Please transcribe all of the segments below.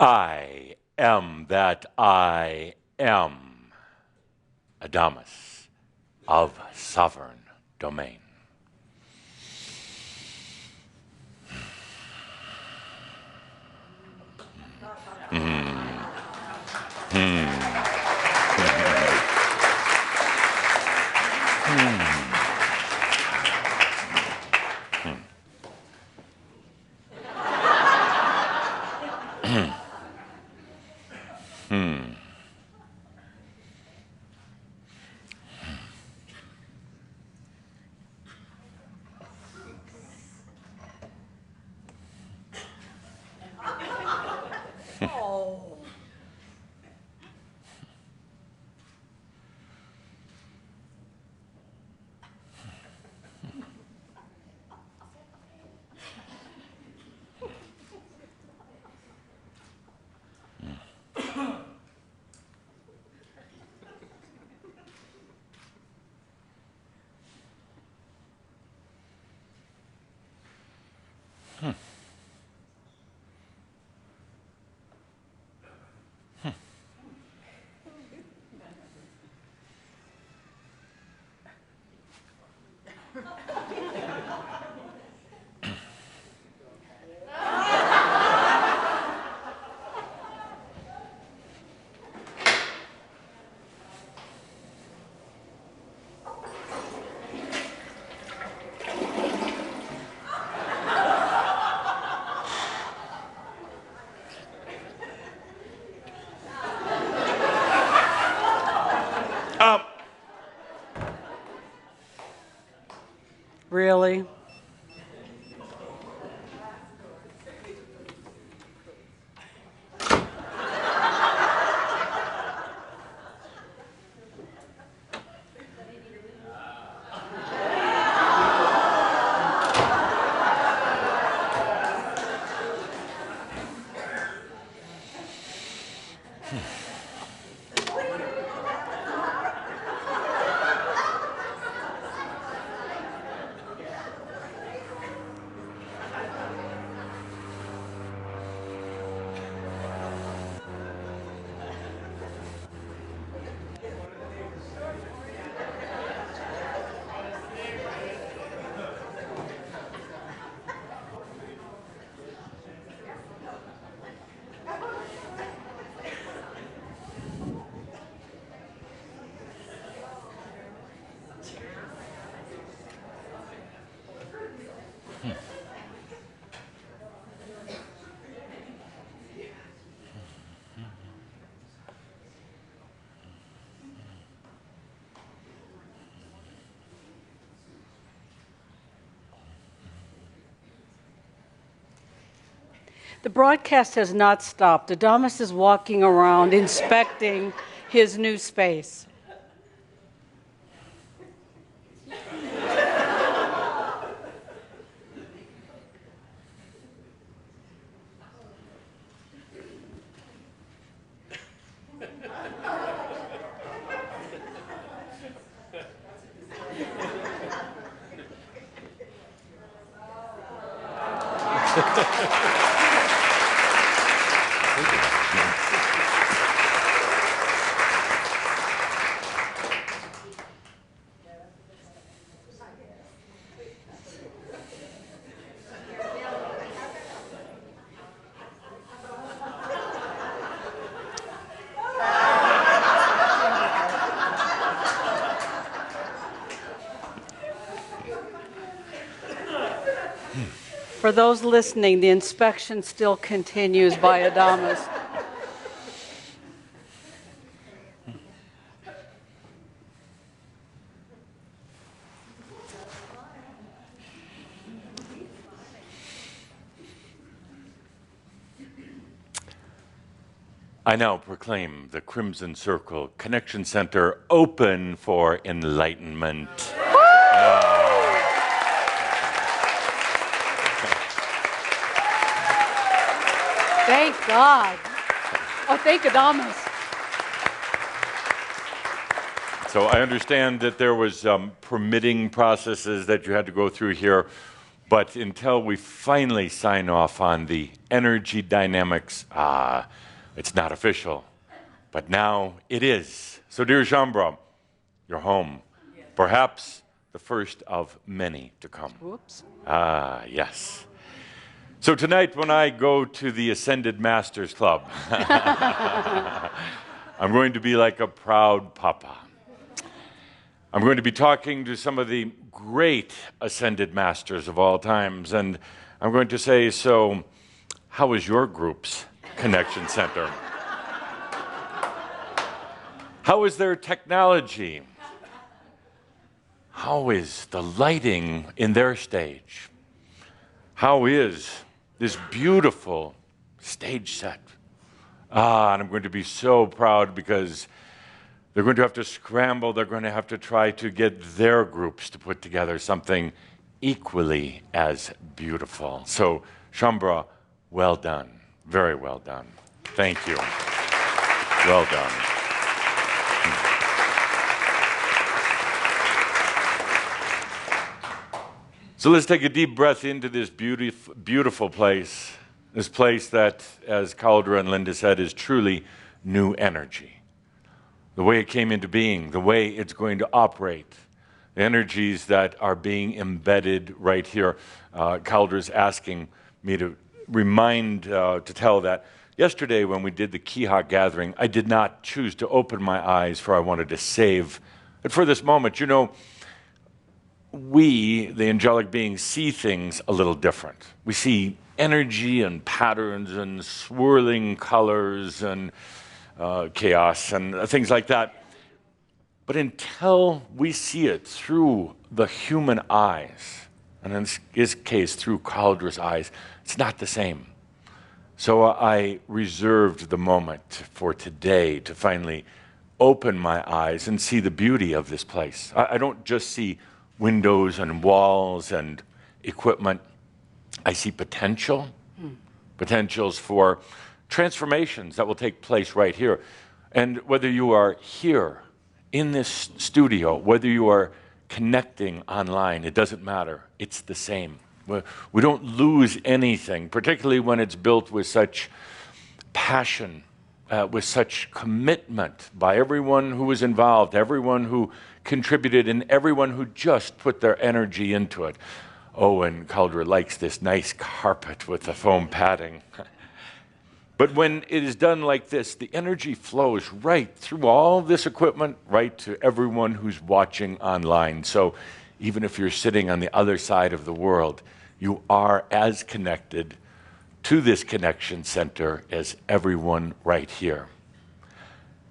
I am that I am, Adamus of sovereign domain. Really? The broadcast has not stopped. Adamus is walking around inspecting his new space. For those listening, the inspection still continues by Adamus. I now proclaim the Crimson Circle Connection Center open for enlightenment. Thank God. Oh, thank Adamus. So I understand that there was permitting processes that you had to go through here. But until we finally sign off on the energy dynamics, it's not official. But now it is. So, dear Shaumbra, you're home. Yes. Perhaps the first of many to come. Whoops. Yes. So tonight when I go to the Ascended Masters Club, I'm going to be like a proud papa. I'm going to be talking to some of the great Ascended Masters of all times, and I'm going to say, so how is your group's connection center? How is their technology? How is the lighting in their stage? How is this beautiful stage set? And I'm going to be so proud because they're going to have to scramble. They're going to have to try to get their groups to put together something equally as beautiful. So, Shaumbra, well done. Very well done. Thank you. Well done. So let's take a deep breath into this beautiful place. This place that, as Cauldre and Linda said, is truly new energy. The way it came into being, the way it's going to operate, the energies that are being embedded right here. Cauldre's asking me to to tell that yesterday when we did the Kiha gathering, I did not choose to open my eyes, for I wanted to save. But for this moment, you know, we, the angelic beings, see things a little different. We see energy and patterns and swirling colors and chaos and things like that. But until we see it through the human eyes, and in this case through Cauldre's eyes, it's not the same. So I reserved the moment for today to finally open my eyes and see the beauty of this place. I don't just see windows and walls and equipment. I see potential, potentials for transformations that will take place right here. And whether you are here in this studio, whether you are connecting online, it doesn't matter. It's the same. We don't lose anything, particularly when it's built with such passion, with such commitment by everyone who was involved, everyone who contributed, and everyone who just put their energy into it. Oh, and Cauldre likes this nice carpet with the foam padding. But when it is done like this, the energy flows right through all this equipment, right to everyone who's watching online. So even if you're sitting on the other side of the world, you are as connected to this connection center as everyone right here.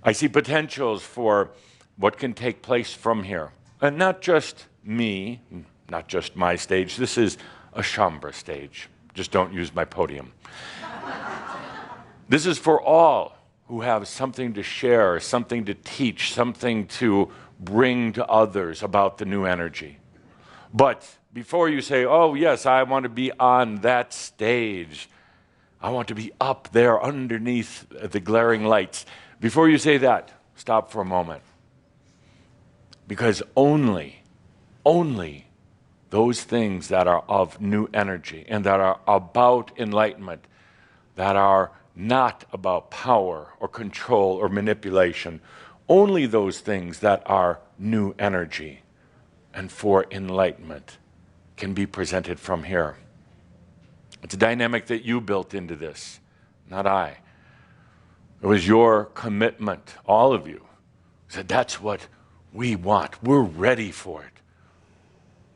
I see potentials for what can take place from here. And not just me, not just my stage. This is a Shaumbra stage. Just don't use my podium. This is for all who have something to share, something to teach, something to bring to others about the new energy. But before you say, oh yes, I want to be on that stage, I want to be up there underneath the glaring lights. Before you say that, stop for a moment. Because only those things that are of new energy and that are about enlightenment, that are not about power or control or manipulation, only those things that are new energy and for enlightenment can be presented from here. It's a dynamic that you built into this, not I. It was your commitment, all of you, said that's what we want. We're ready for it.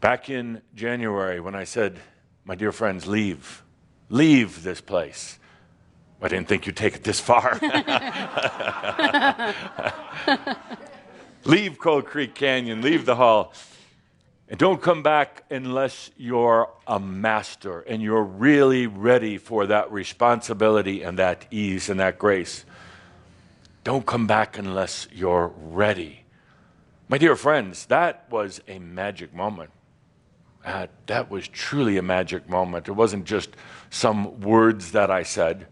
Back in January when I said, my dear friends, leave this place. I didn't think you'd take it this far. Leave Cold Creek Canyon, leave the hall, and don't come back unless you're a master and you're really ready for that responsibility and that ease and that grace. Don't come back unless you're ready. My dear friends, that was a magic moment. That was truly a magic moment. It wasn't just some words that I said.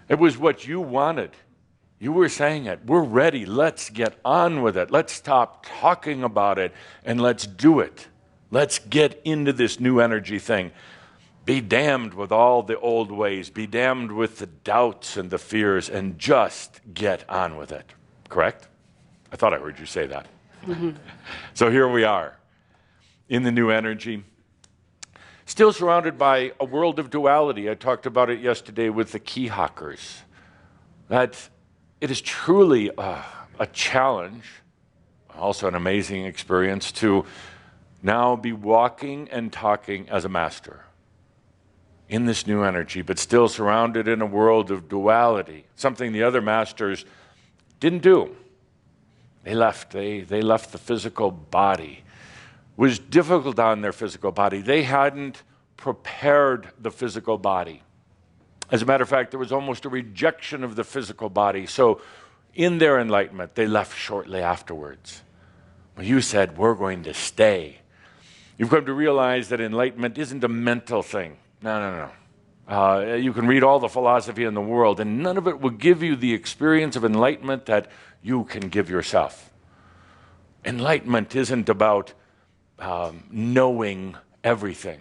It was what you wanted. You were saying it. We're ready. Let's get on with it. Let's stop talking about it and let's do it. Let's get into this new energy thing. Be damned with all the old ways. Be damned with the doubts and the fears, and just get on with it. Correct? I thought I heard you say that. So here we are in the new energy, still surrounded by a world of duality. I talked about it yesterday with the key hawkers. That it is truly a challenge, also an amazing experience, to now be walking and talking as a master in this new energy, but still surrounded in a world of duality, something the other masters didn't do. They left the physical body. It was difficult on their physical body. They hadn't prepared the physical body. As a matter of fact, there was almost a rejection of the physical body. So in their enlightenment, they left shortly afterwards. Well, you said, we're going to stay. You've come to realize that enlightenment isn't a mental thing. No. You can read all the philosophy in the world, and none of it will give you the experience of enlightenment that you can give yourself. Enlightenment isn't about knowing everything.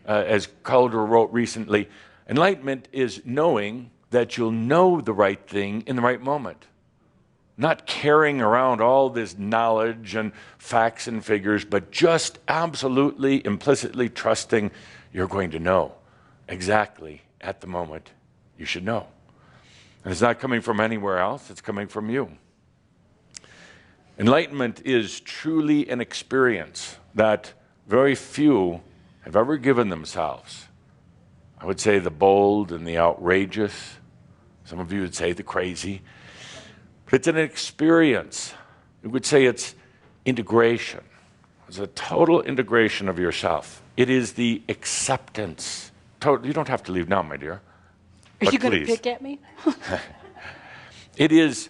As Calder wrote recently, enlightenment is knowing that you'll know the right thing in the right moment. Not carrying around all this knowledge and facts and figures, but just absolutely, implicitly trusting you're going to know exactly at the moment you should know. And it's not coming from anywhere else, it's coming from you. Enlightenment is truly an experience that very few have ever given themselves. I would say the bold and the outrageous. Some of you would say the crazy. But it's an experience. You would say it's integration. It's a total integration of yourself. It is the acceptance. You don't have to leave now, my dear. Are you going to pick at me? It is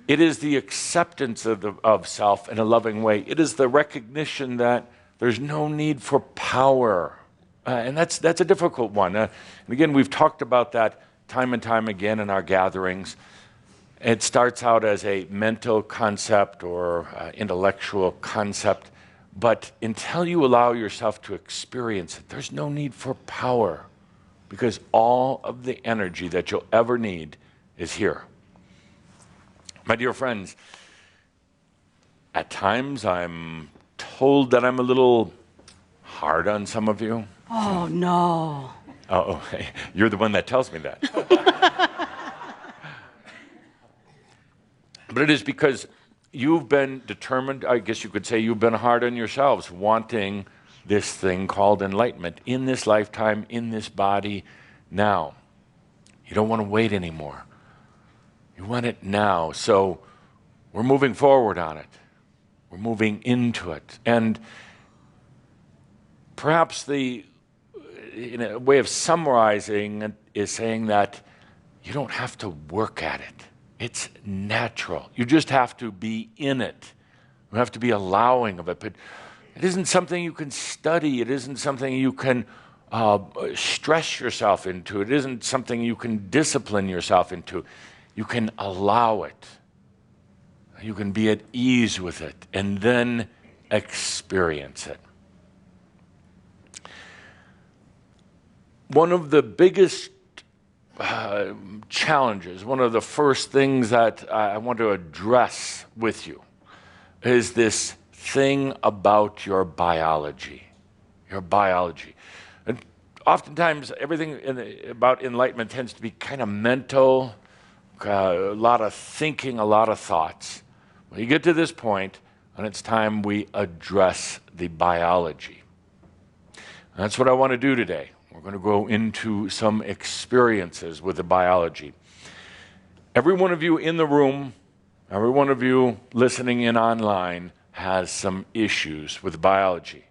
the acceptance of self in a loving way. It is the recognition that there's no need for power. And that's a difficult one. And again, we've talked about that time and time again in our gatherings. It starts out as a mental concept or intellectual concept, but until you allow yourself to experience it, there's no need for power, because all of the energy that you'll ever need is here. My dear friends, at times I'm told that I'm a little hard on some of you. Oh, no. Oh, you're the one that tells me that. But it is because you've been determined, I guess you could say you've been hard on yourselves, wanting this thing called enlightenment in this lifetime, in this body, now. You don't want to wait anymore. You want it now. So we're moving forward on it. We're moving into it. And perhaps in a way of summarizing it is saying that you don't have to work at it. It's natural. You just have to be in it. You have to be allowing of it. But it isn't something you can study. It isn't something you can stress yourself into. It isn't something you can discipline yourself into. You can allow it. You can be at ease with it and then experience it. One of the biggest challenges, one of the first things that I want to address with you is this thing about your biology. Your biology. And oftentimes, everything about enlightenment tends to be kind of mental, a lot of thinking, a lot of thoughts. When you get to this point, and it's time we address the biology. And that's what I want to do today. We're going to go into some experiences with the biology. Every one of you in the room, every one of you listening in online has some issues with biology.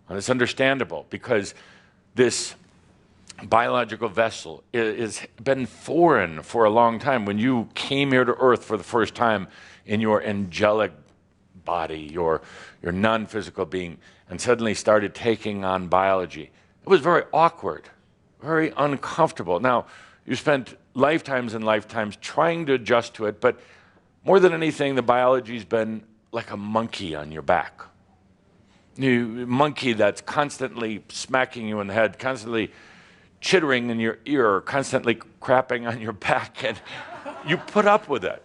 And it's understandable because this biological vessel has been foreign for a long time. When you came here to Earth for the first time in your angelic body, your non-physical being, and suddenly started taking on biology, it was very awkward, very uncomfortable. Now, you spent lifetimes and lifetimes trying to adjust to it, but more than anything, the biology's been like a monkey on your back. monkey that's constantly smacking you in the head, constantly chittering in your ear, constantly crapping on your back, and you put up with it.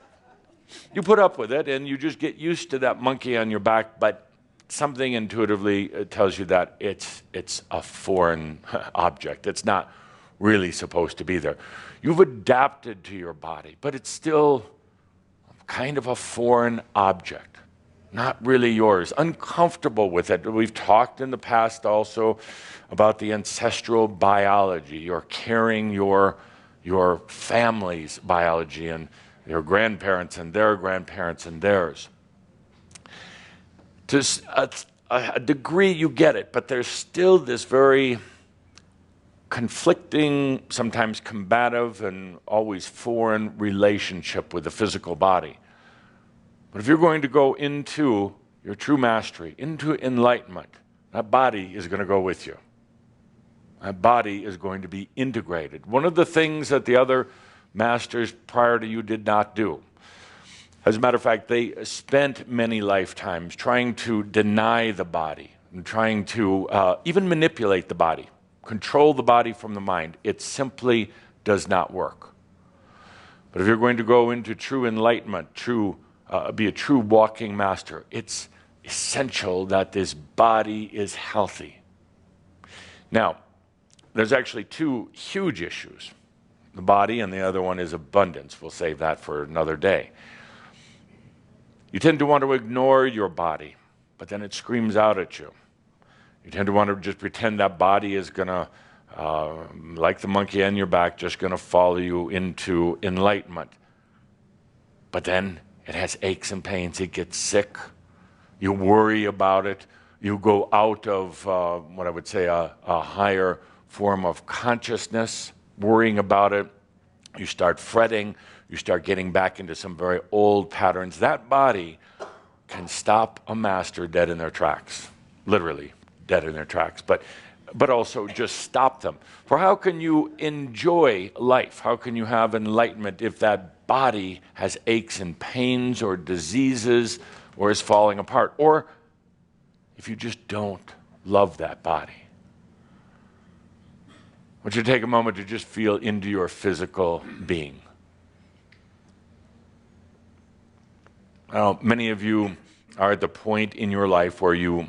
You put up with it, and you just get used to that monkey on your back, but something intuitively tells you that it's a foreign object. It's not really supposed to be there. You've adapted to your body, but it's still kind of a foreign object, not really yours, uncomfortable with it. We've talked in the past also about the ancestral biology. You're carrying your family's biology and your grandparents and their grandparents and theirs. To a degree you get it, but there's still this very conflicting, sometimes combative, and always foreign relationship with the physical body. But if you're going to go into your true mastery, into enlightenment, that body is going to go with you. That body is going to be integrated. One of the things that the other masters prior to you did not do. As a matter of fact, they spent many lifetimes trying to deny the body and trying to even manipulate the body, control the body from the mind. It simply does not work. But if you're going to go into true enlightenment, be a true walking master, it's essential that this body is healthy. Now, there's actually two huge issues. The body, and the other one is abundance. We'll save that for another day. You tend to want to ignore your body, but then it screams out at you. You tend to want to just pretend that body is going to, like the monkey on your back, just going to follow you into enlightenment. But then it has aches and pains. It gets sick. You worry about it. You go out of what I would say a higher form of consciousness, worrying about it. You start fretting. You start getting back into some very old patterns. That body can stop a master dead in their tracks, literally dead in their tracks, but also just stop them. For how can you enjoy life? How can you have enlightenment if that body has aches and pains or diseases or is falling apart? Or if you just don't love that body? I want you to take a moment to just feel into your physical being. Now, many of you are at the point in your life where you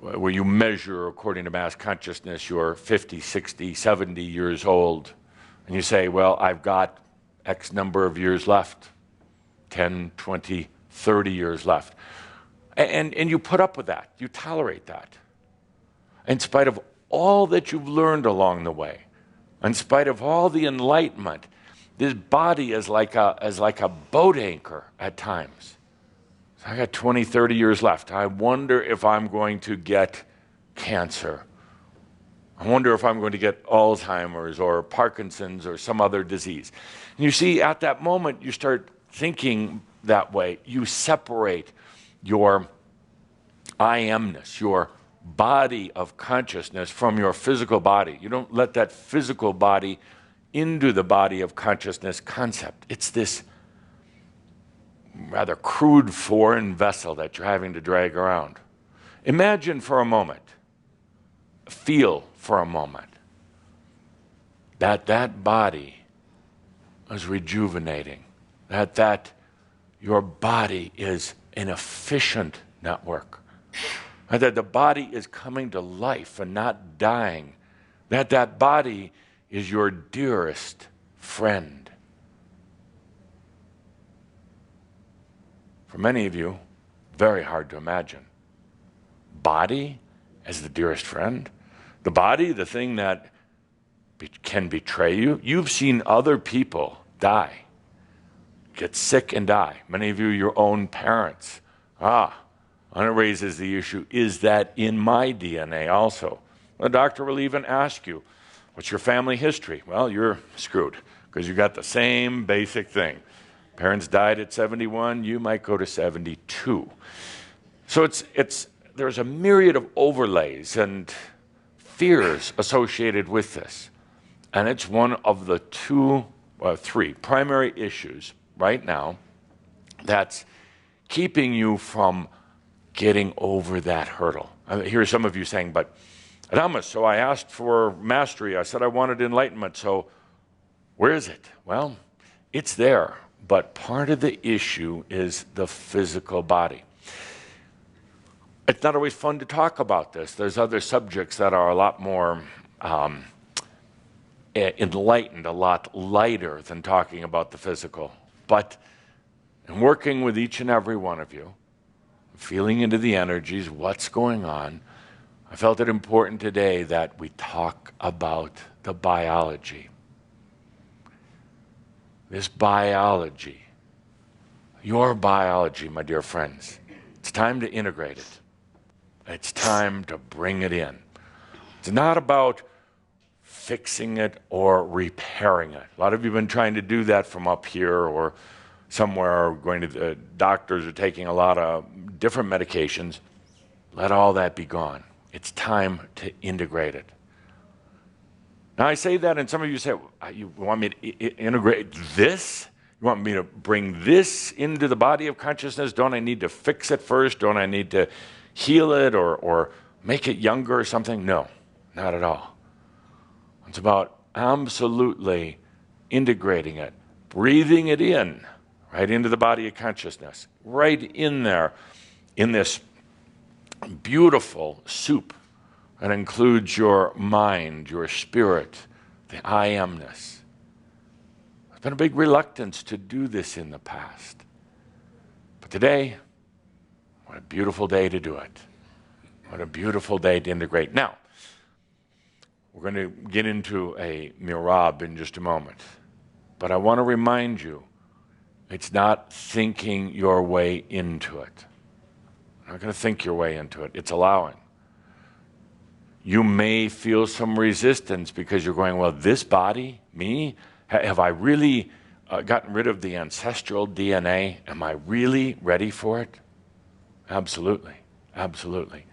measure, according to mass consciousness, you're 50, 60, 70 years old, and you say, well, I've got X number of years left, 10, 20, 30 years left. And you put up with that. You tolerate that. In spite of all that you've learned along the way, in spite of all the enlightenment, this body is like a boat anchor at times. So I got 20, 30 years left. I wonder if I'm going to get cancer. I wonder if I'm going to get Alzheimer's or Parkinson's or some other disease. And you see, at that moment, you start thinking that way. You separate your I amness, your body of consciousness from your physical body. You don't let that physical body into the body of consciousness concept. It's this rather crude foreign vessel that you're having to drag around. Imagine for a moment, feel for a moment, that body is rejuvenating, that your body is an efficient network, and that the body is coming to life and not dying, that body is your dearest friend. For many of you, very hard to imagine. Body as the dearest friend? The body, the thing that can betray you? You've seen other people die, get sick and die. Many of you, your own parents. And it raises the issue, is that in my DNA also? The doctor will even ask you, what's your family history? Well, you're screwed because you got the same basic thing. Parents died at 71, you might go to 72. So there's a myriad of overlays and fears associated with this. And it's one of the three primary issues right now that's keeping you from getting over that hurdle. I hear some of you saying, but Adamus, so I asked for mastery. I said I wanted enlightenment, so where is it? Well, it's there, but part of the issue is the physical body. It's not always fun to talk about this. There's other subjects that are a lot more enlightened, a lot lighter than talking about the physical. But in working with each and every one of you, feeling into the energies, what's going on, I felt it important today that we talk about the biology. This biology, your biology, my dear friends, it's time to integrate it. It's time to bring it in. It's not about fixing it or repairing it. A lot of you have been trying to do that from up here or somewhere, or going to the doctors or taking a lot of different medications. Let all that be gone. It's time to integrate it. Now I say that, and some of you say, you want me to integrate this? You want me to bring this into the body of consciousness? Don't I need to fix it first? Don't I need to heal it or make it younger or something? No, not at all. It's about absolutely integrating it, breathing it in, right into the body of consciousness, right in there, in this beautiful soup that includes your mind, your spirit, the I amness. There's been a big reluctance to do this in the past. But today, what a beautiful day to do it. What a beautiful day to integrate. Now, we're going to get into a Merabh in just a moment. But I want to remind you, it's not thinking your way into it. You're not going to think your way into it. It's allowing. You may feel some resistance because you're going, well, this body, me, have I really gotten rid of the ancestral DNA? Am I really ready for it? Absolutely. Absolutely.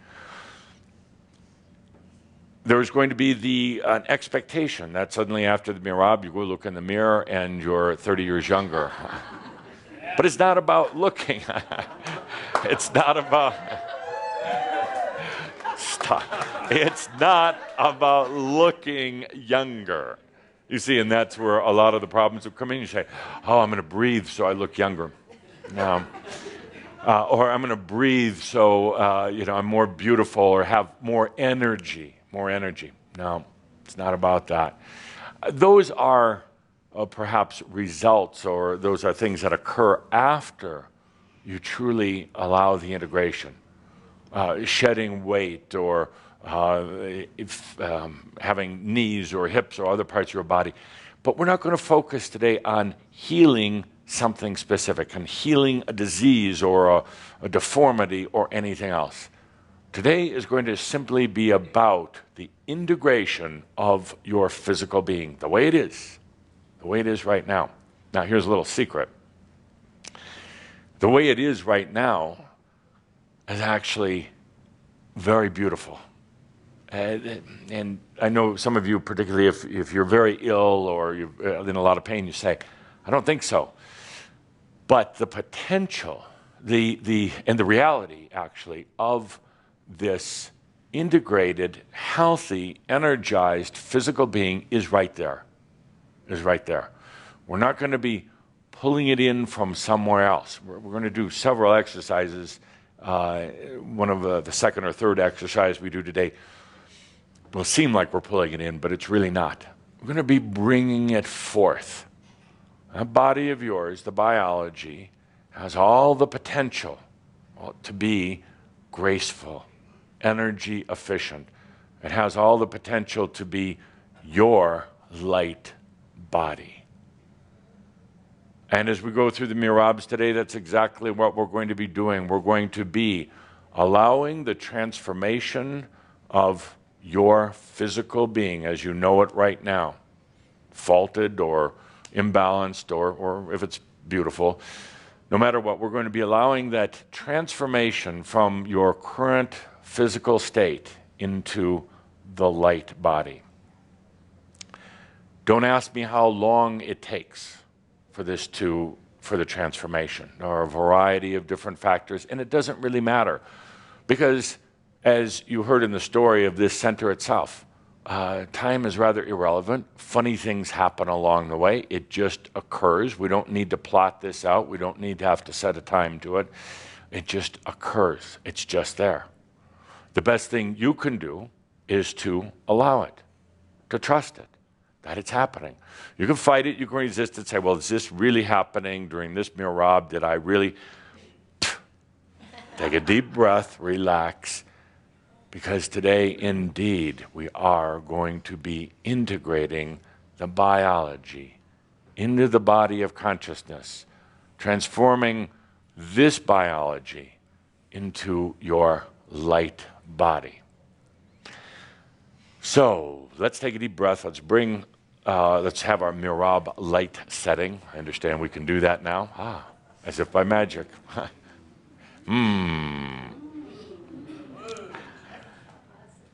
There's going to be an expectation that suddenly after the Merabh, you go look in the mirror and you're 30 years younger. But it's not about looking. It's not about... Stop. It's not about looking younger. You see, and that's where a lot of the problems will come in. You say, oh, I'm going to breathe so I look younger. No. Or I'm going to breathe so I'm more beautiful or have more energy. More energy. No, it's not about that. Those are perhaps results, or those are things that occur after you truly allow the integration. Shedding weight, or having knees or hips or other parts of your body. But we're not going to focus today on healing something specific, on healing a disease or a deformity or anything else. Today is going to simply be about the integration of your physical being, the way it is right now. Now, here's a little secret. The way it is right now is actually very beautiful. And I know some of you, particularly if you're very ill or you're in a lot of pain, you say, I don't think so. But the potential, and the reality, actually, of this integrated, healthy, energized physical being is right there. We're not going to be pulling it in from somewhere else. We're going to do several exercises. One of the second or third exercise we do today will seem like we're pulling it in, but it's really not. We're going to be bringing it forth. That body of yours, the biology, has all the potential to be graceful, energy efficient. It has all the potential to be your light body. And as we go through the Merabhs today, that's exactly what we're going to be doing. We're going to be allowing the transformation of your physical being as you know it right now, faulted or imbalanced, or if it's beautiful, no matter what, we're going to be allowing that transformation from your current physical state into the light body. Don't ask me how long it takes for the transformation. There are a variety of different factors, and it doesn't really matter. Because as you heard in the story of this center itself, time is rather irrelevant. Funny things happen along the way. It just occurs. We don't need to plot this out. We don't need to have to set a time to it. It just occurs. It's just there. The best thing you can do is to allow it, to trust it, that it's happening. You can fight it, you can resist it, say, well, is this really happening during this Merabh? Did I really? Take a deep breath, relax, because today, indeed, we are going to be integrating the biology into the body of consciousness, transforming this biology into your light body. So let's take a deep breath. Let's have our Merabh light setting. I understand we can do that now. As if by magic.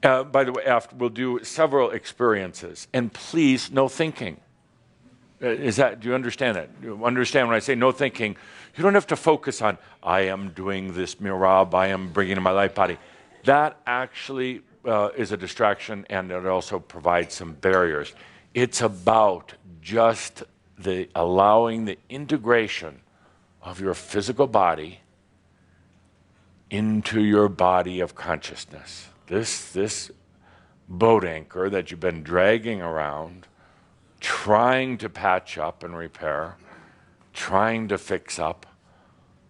By the way, after we'll do several experiences, and please, no thinking. Do you understand that? Do you understand when I say no thinking? You don't have to focus on, I am doing this Merabh, I am bringing in my light body. That actually is a distraction, and it also provides some barriers. It's about just allowing the integration of your physical body into your body of consciousness. This boat anchor that you've been dragging around, trying to patch up and repair, trying to fix up,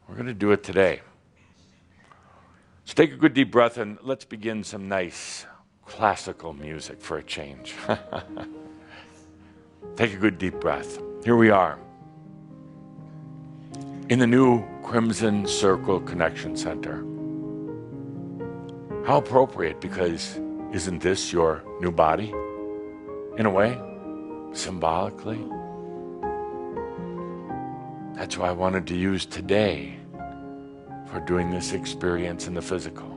we're going to do it today. So take a good deep breath and let's begin some nice classical music for a change. Take a good deep breath. Here we are in the new Crimson Circle Connection Center. How appropriate, because isn't this your new body? In a way, symbolically. That's why I wanted to use today for doing this experience in the physical.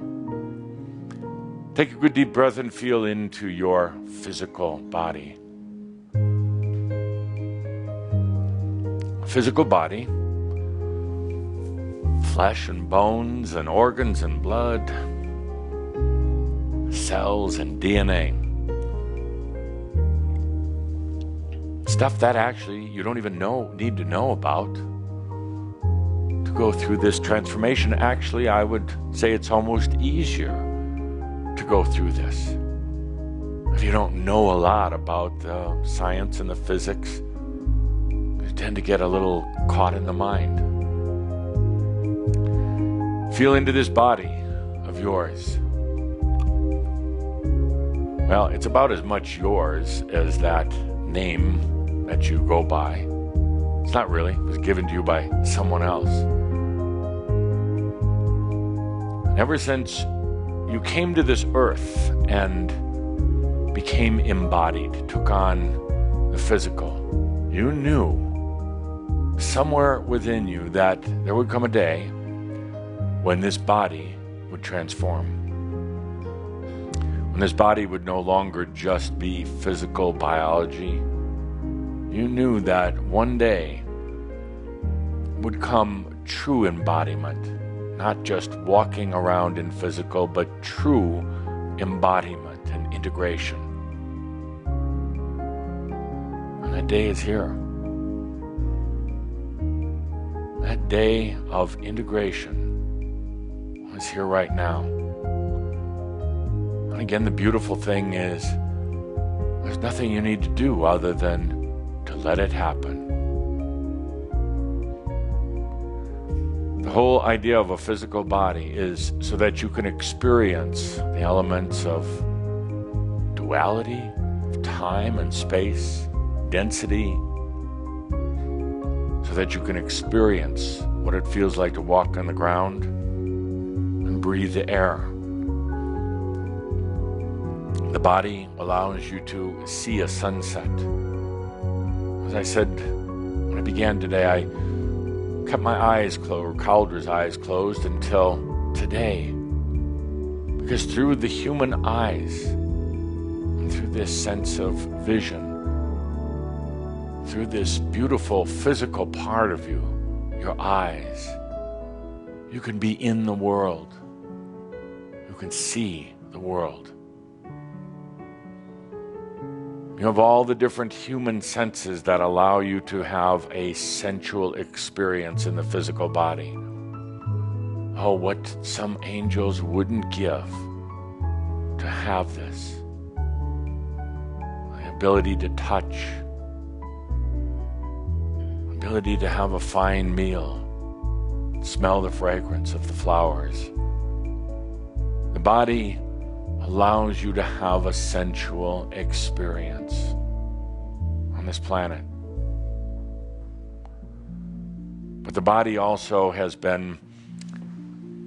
Take a good deep breath and feel into your physical body. Physical body, flesh and bones and organs and blood, cells and DNA. Stuff that actually you don't even need to know about to go through this transformation. Actually, I would say it's almost easier to go through this. If you don't know a lot about the science and the physics, you tend to get a little caught in the mind. Feel into this body of yours. Well, it's about as much yours as that name that you go by. It's not really. It was given to you by someone else. And ever since you came to this earth and became embodied, took on the physical, you knew somewhere within you that there would come a day when this body would transform. When this body would no longer just be physical biology, you knew that one day would come true embodiment, not just walking around in physical, but true embodiment and integration. And that day is here. That day of integration is here right now. And again, the beautiful thing is there's nothing you need to do other than to let it happen. The whole idea of a physical body is so that you can experience the elements of duality, of time and space, density, so that you can experience what it feels like to walk on the ground and breathe the air. The body allows you to see a sunset. As I said when I began today, I kept my eyes closed, or Calder's eyes closed, until today. Because through the human eyes, and through this sense of vision, through this beautiful physical part of you, your eyes, you can be in the world. can see the world. You have all the different human senses that allow you to have a sensual experience in the physical body. Oh, what some angels wouldn't give to have this. The ability to touch, the ability to have a fine meal, smell the fragrance of the flowers. The body allows you to have a sensual experience on this planet. But the body also has been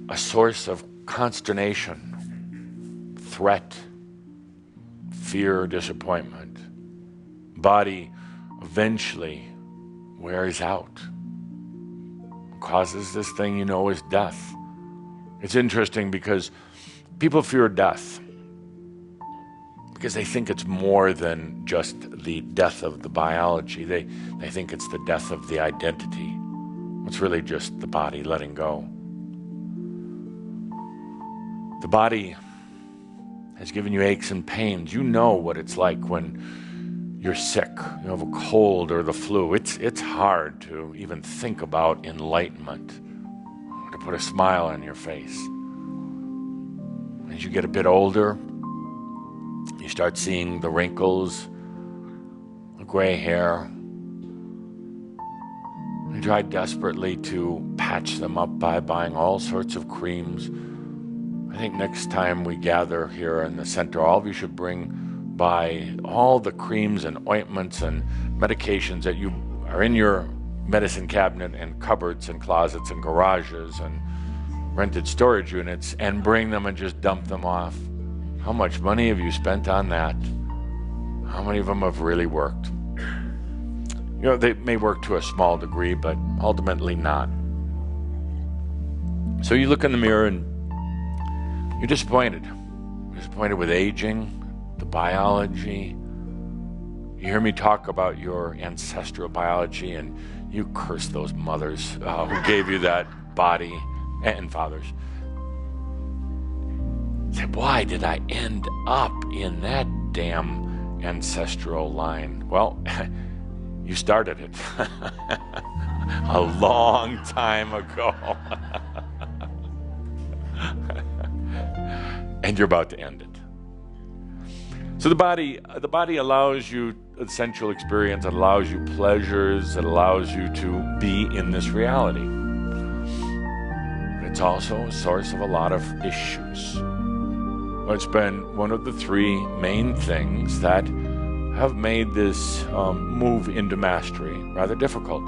a source of consternation, threat, fear, disappointment. Body eventually wears out, causes this thing you know as death. It's interesting because people fear death because they think it's more than just the death of the biology. They think it's the death of the identity. It's really just the body letting go. The body has given you aches and pains. You know what it's like when you're sick, you have a cold or the flu. It's hard to even think about enlightenment, to put a smile on your face. As you get a bit older, you start seeing the wrinkles, the gray hair. You try desperately to patch them up by buying all sorts of creams. I think next time we gather here in the center, all of you should bring by all the creams and ointments and medications that you are in your medicine cabinet and cupboards and closets and garages and rented storage units, and bring them and just dump them off. How much money have you spent on that? How many of them have really worked? You know, they may work to a small degree, but ultimately not. So you look in the mirror and you're disappointed. You're disappointed with aging, the biology. You hear me talk about your ancestral biology and you curse those mothers who gave you that body, and fathers. Say, why did I end up in that damn ancestral line? Well, you started it a long time ago. And you're about to end it. So the body allows you a sensual experience, it allows you pleasures, it allows you to be in this reality. It's also a source of a lot of issues. It's been one of the three main things that have made this move into mastery rather difficult.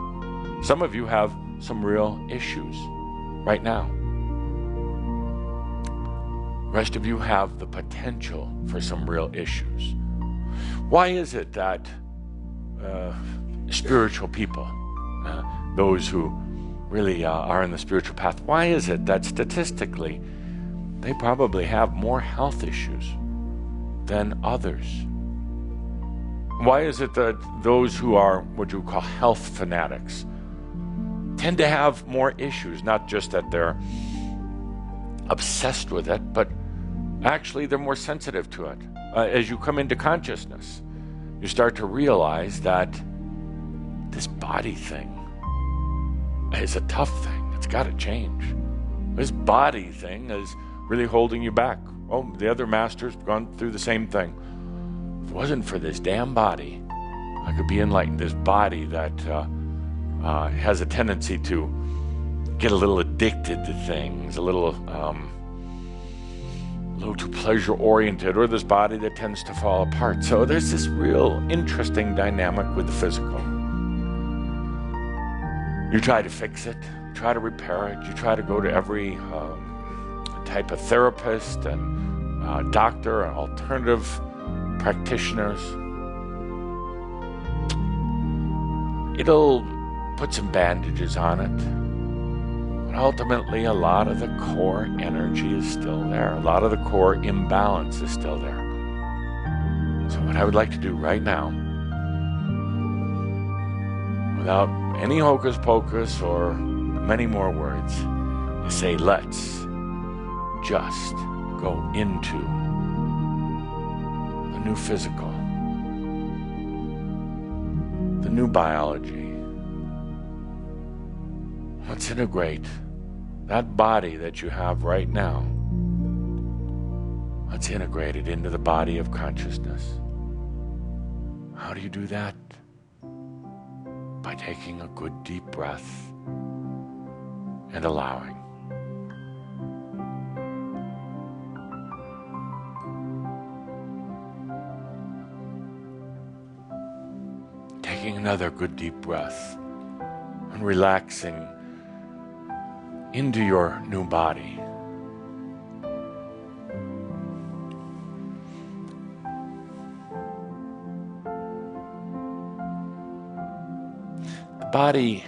Some of you have some real issues right now. The rest of you have the potential for some real issues. Why is it that spiritual people, those who really are in the spiritual path, why is it that statistically they probably have more health issues than others? Why is it that those who are what you call health fanatics tend to have more issues, not just that they're obsessed with it, but actually they're more sensitive to it? As you come into consciousness, you start to realize that this body thing is a tough thing. It's got to change. This body thing is really holding you back. Oh, the other masters have gone through the same thing. If it wasn't for this damn body, I could be enlightened. This body that has a tendency to get a little addicted to things, a little too pleasure-oriented, or this body that tends to fall apart. So there's this real interesting dynamic with the physical. You try to fix it, you try to repair it, you try to go to every type of therapist and doctor and alternative practitioners. It'll put some bandages on it, but ultimately a lot of the core energy is still there. A lot of the core imbalance is still there. So what I would like to do right now, without any hocus pocus or many more words, is say, let's just go into the new physical, the new biology. Let's integrate that body that you have right now. Let's integrate it into the body of consciousness. How do you do that? By taking a good deep breath and allowing. Taking another good deep breath and relaxing into your new body. The body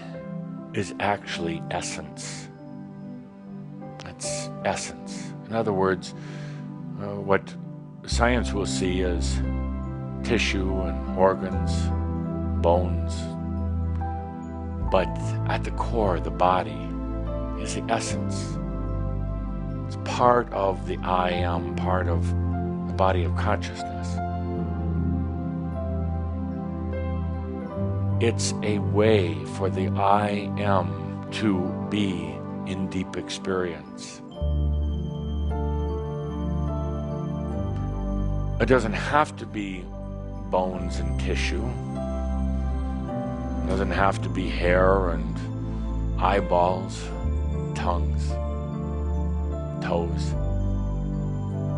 is actually essence. It's essence. In other words, what science will see as tissue and organs, bones, but at the core, the body is the essence. It's part of the I am, part of the body of consciousness. It's a way for the I am to be in deep experience. It doesn't have to be bones and tissue. It doesn't have to be hair and eyeballs, tongues, toes.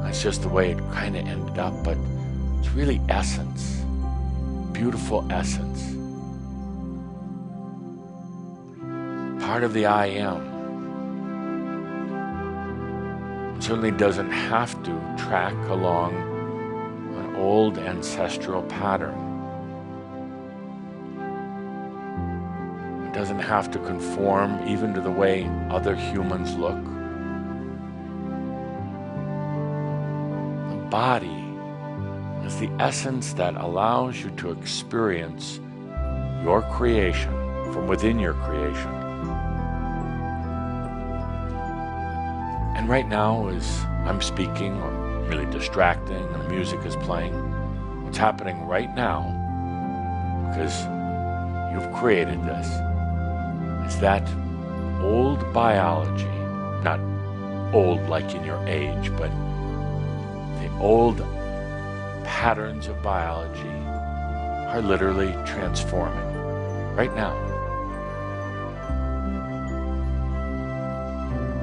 That's just the way it kind of ended up, but it's really essence, beautiful essence. Part of the I am. It certainly doesn't have to track along an old ancestral pattern. It doesn't have to conform even to the way other humans look. The body is the essence that allows you to experience your creation from within your creation. And right now, as I'm speaking or really distracting and the music is playing, what's happening right now, because you've created this, is that old biology, not old like in your age, but the old patterns of biology are literally transforming right now.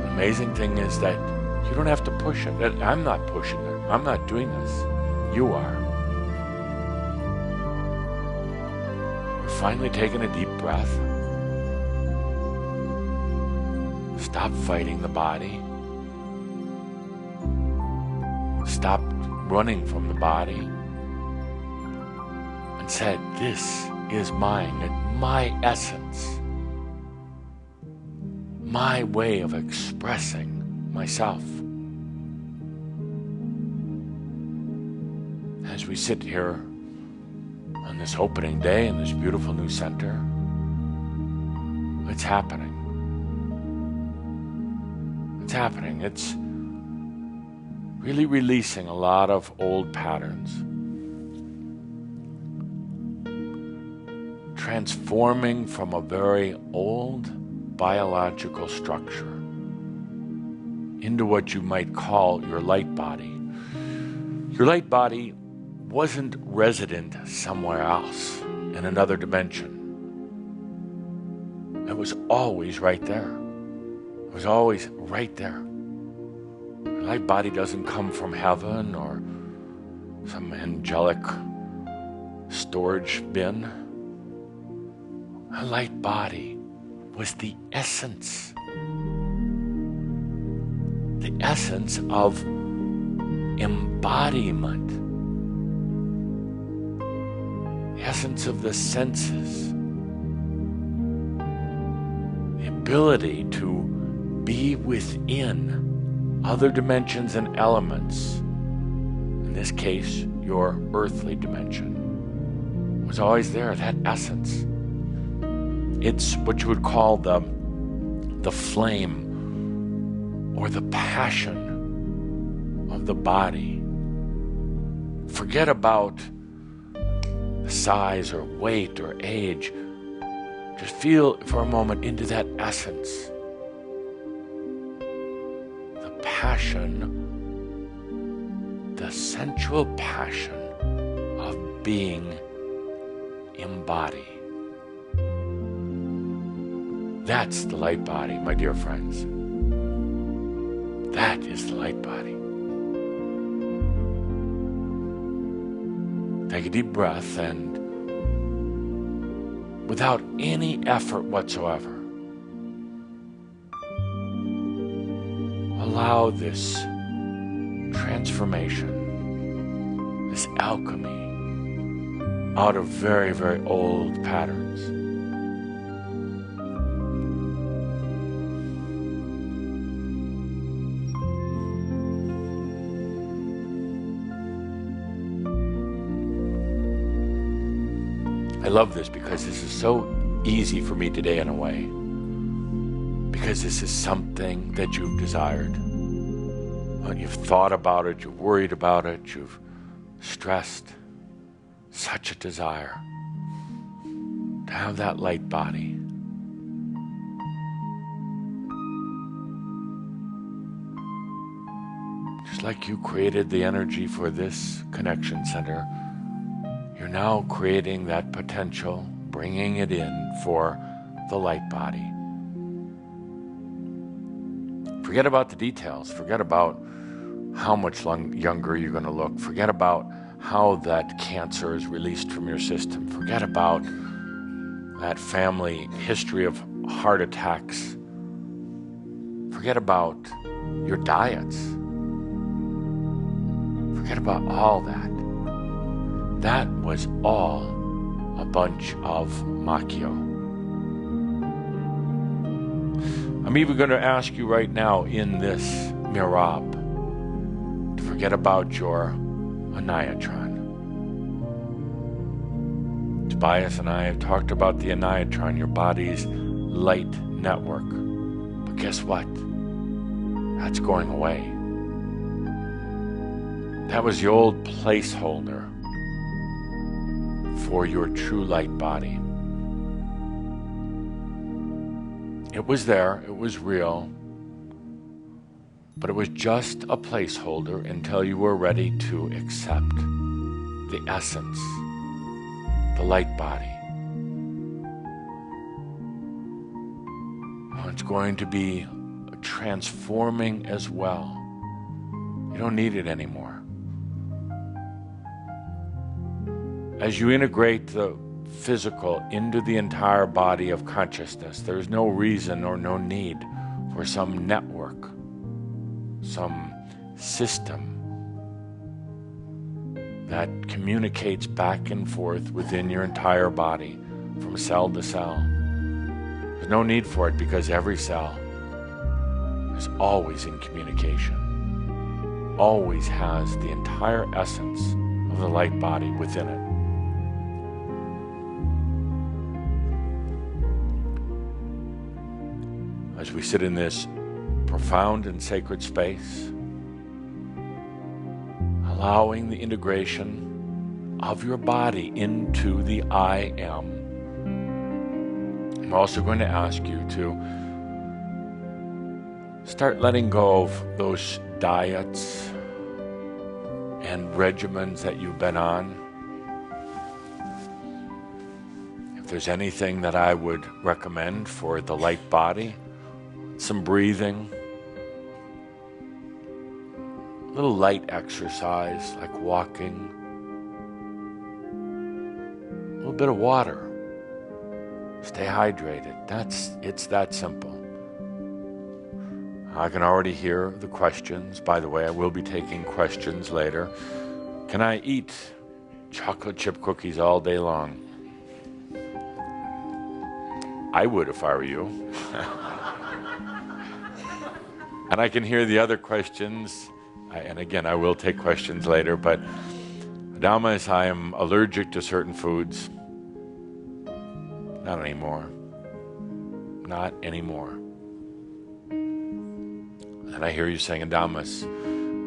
The amazing thing is that you don't have to push it. I'm not pushing it. I'm not doing this. You are. You're finally taking a deep breath. Stop fighting the body. Stop running from the body. And said, this is mine, and my essence. My way of expressing myself. As we sit here on this opening day in this beautiful new center, it's happening. It's happening. It's really releasing a lot of old patterns. Transforming from a very old biological structure into what you might call your light body. Your light body wasn't resident somewhere else in another dimension. It was always right there. It was always right there. Your light body doesn't come from heaven or some angelic storage bin. A light body was the essence of embodiment, the essence of the senses, the ability to be within other dimensions and elements. In this case, your earthly dimension was always there, that essence. It's what you would call the flame or the passion of the body. Forget about the size or weight or age. Just feel for a moment into that essence. The passion, the sensual passion of being in body. That's the light body, my dear friends. That is the light body. Take a deep breath and, without any effort whatsoever, allow this transformation, this alchemy out of very, very old patterns. I love this because this is so easy for me today in a way. Because this is something that you've desired. You've thought about it, you've worried about it, you've stressed. Such a desire to have that light body. Just like you created the energy for this connection center, you're now creating that potential, bringing it in for the light body. Forget about the details. Forget about how much younger you're going to look. Forget about how that cancer is released from your system. Forget about that family history of heart attacks. Forget about your diets. Forget about all that. That was all a bunch of macchio. I'm even going to ask you right now in this Merabh to forget about your aniatron. Tobias and I have talked about the aniatron, your body's light network. But guess what? That's going away. That was the old placeholder for your true light body. It was there, it was real, but it was just a placeholder until you were ready to accept the essence, the light body. Well, it's going to be transforming as well. You don't need it anymore. As you integrate the physical into the entire body of consciousness, there's no reason or no need for some network, some system that communicates back and forth within your entire body from cell to cell. There's no need for it because every cell is always in communication, always has the entire essence of the light body within it. As we sit in this profound and sacred space, allowing the integration of your body into the I am, I'm also going to ask you to start letting go of those diets and regimens that you've been on. If there's anything that I would recommend for the light body, some breathing, a little light exercise like walking, a little bit of water, stay hydrated. It's that simple. I can already hear the questions. By the way, I will be taking questions later. Can I eat chocolate chip cookies all day long? I would if I were you. And I can hear the other questions, and again, I will take questions later, but Adamus, I am allergic to certain foods. Not anymore. Not anymore. And I hear you saying, Adamus,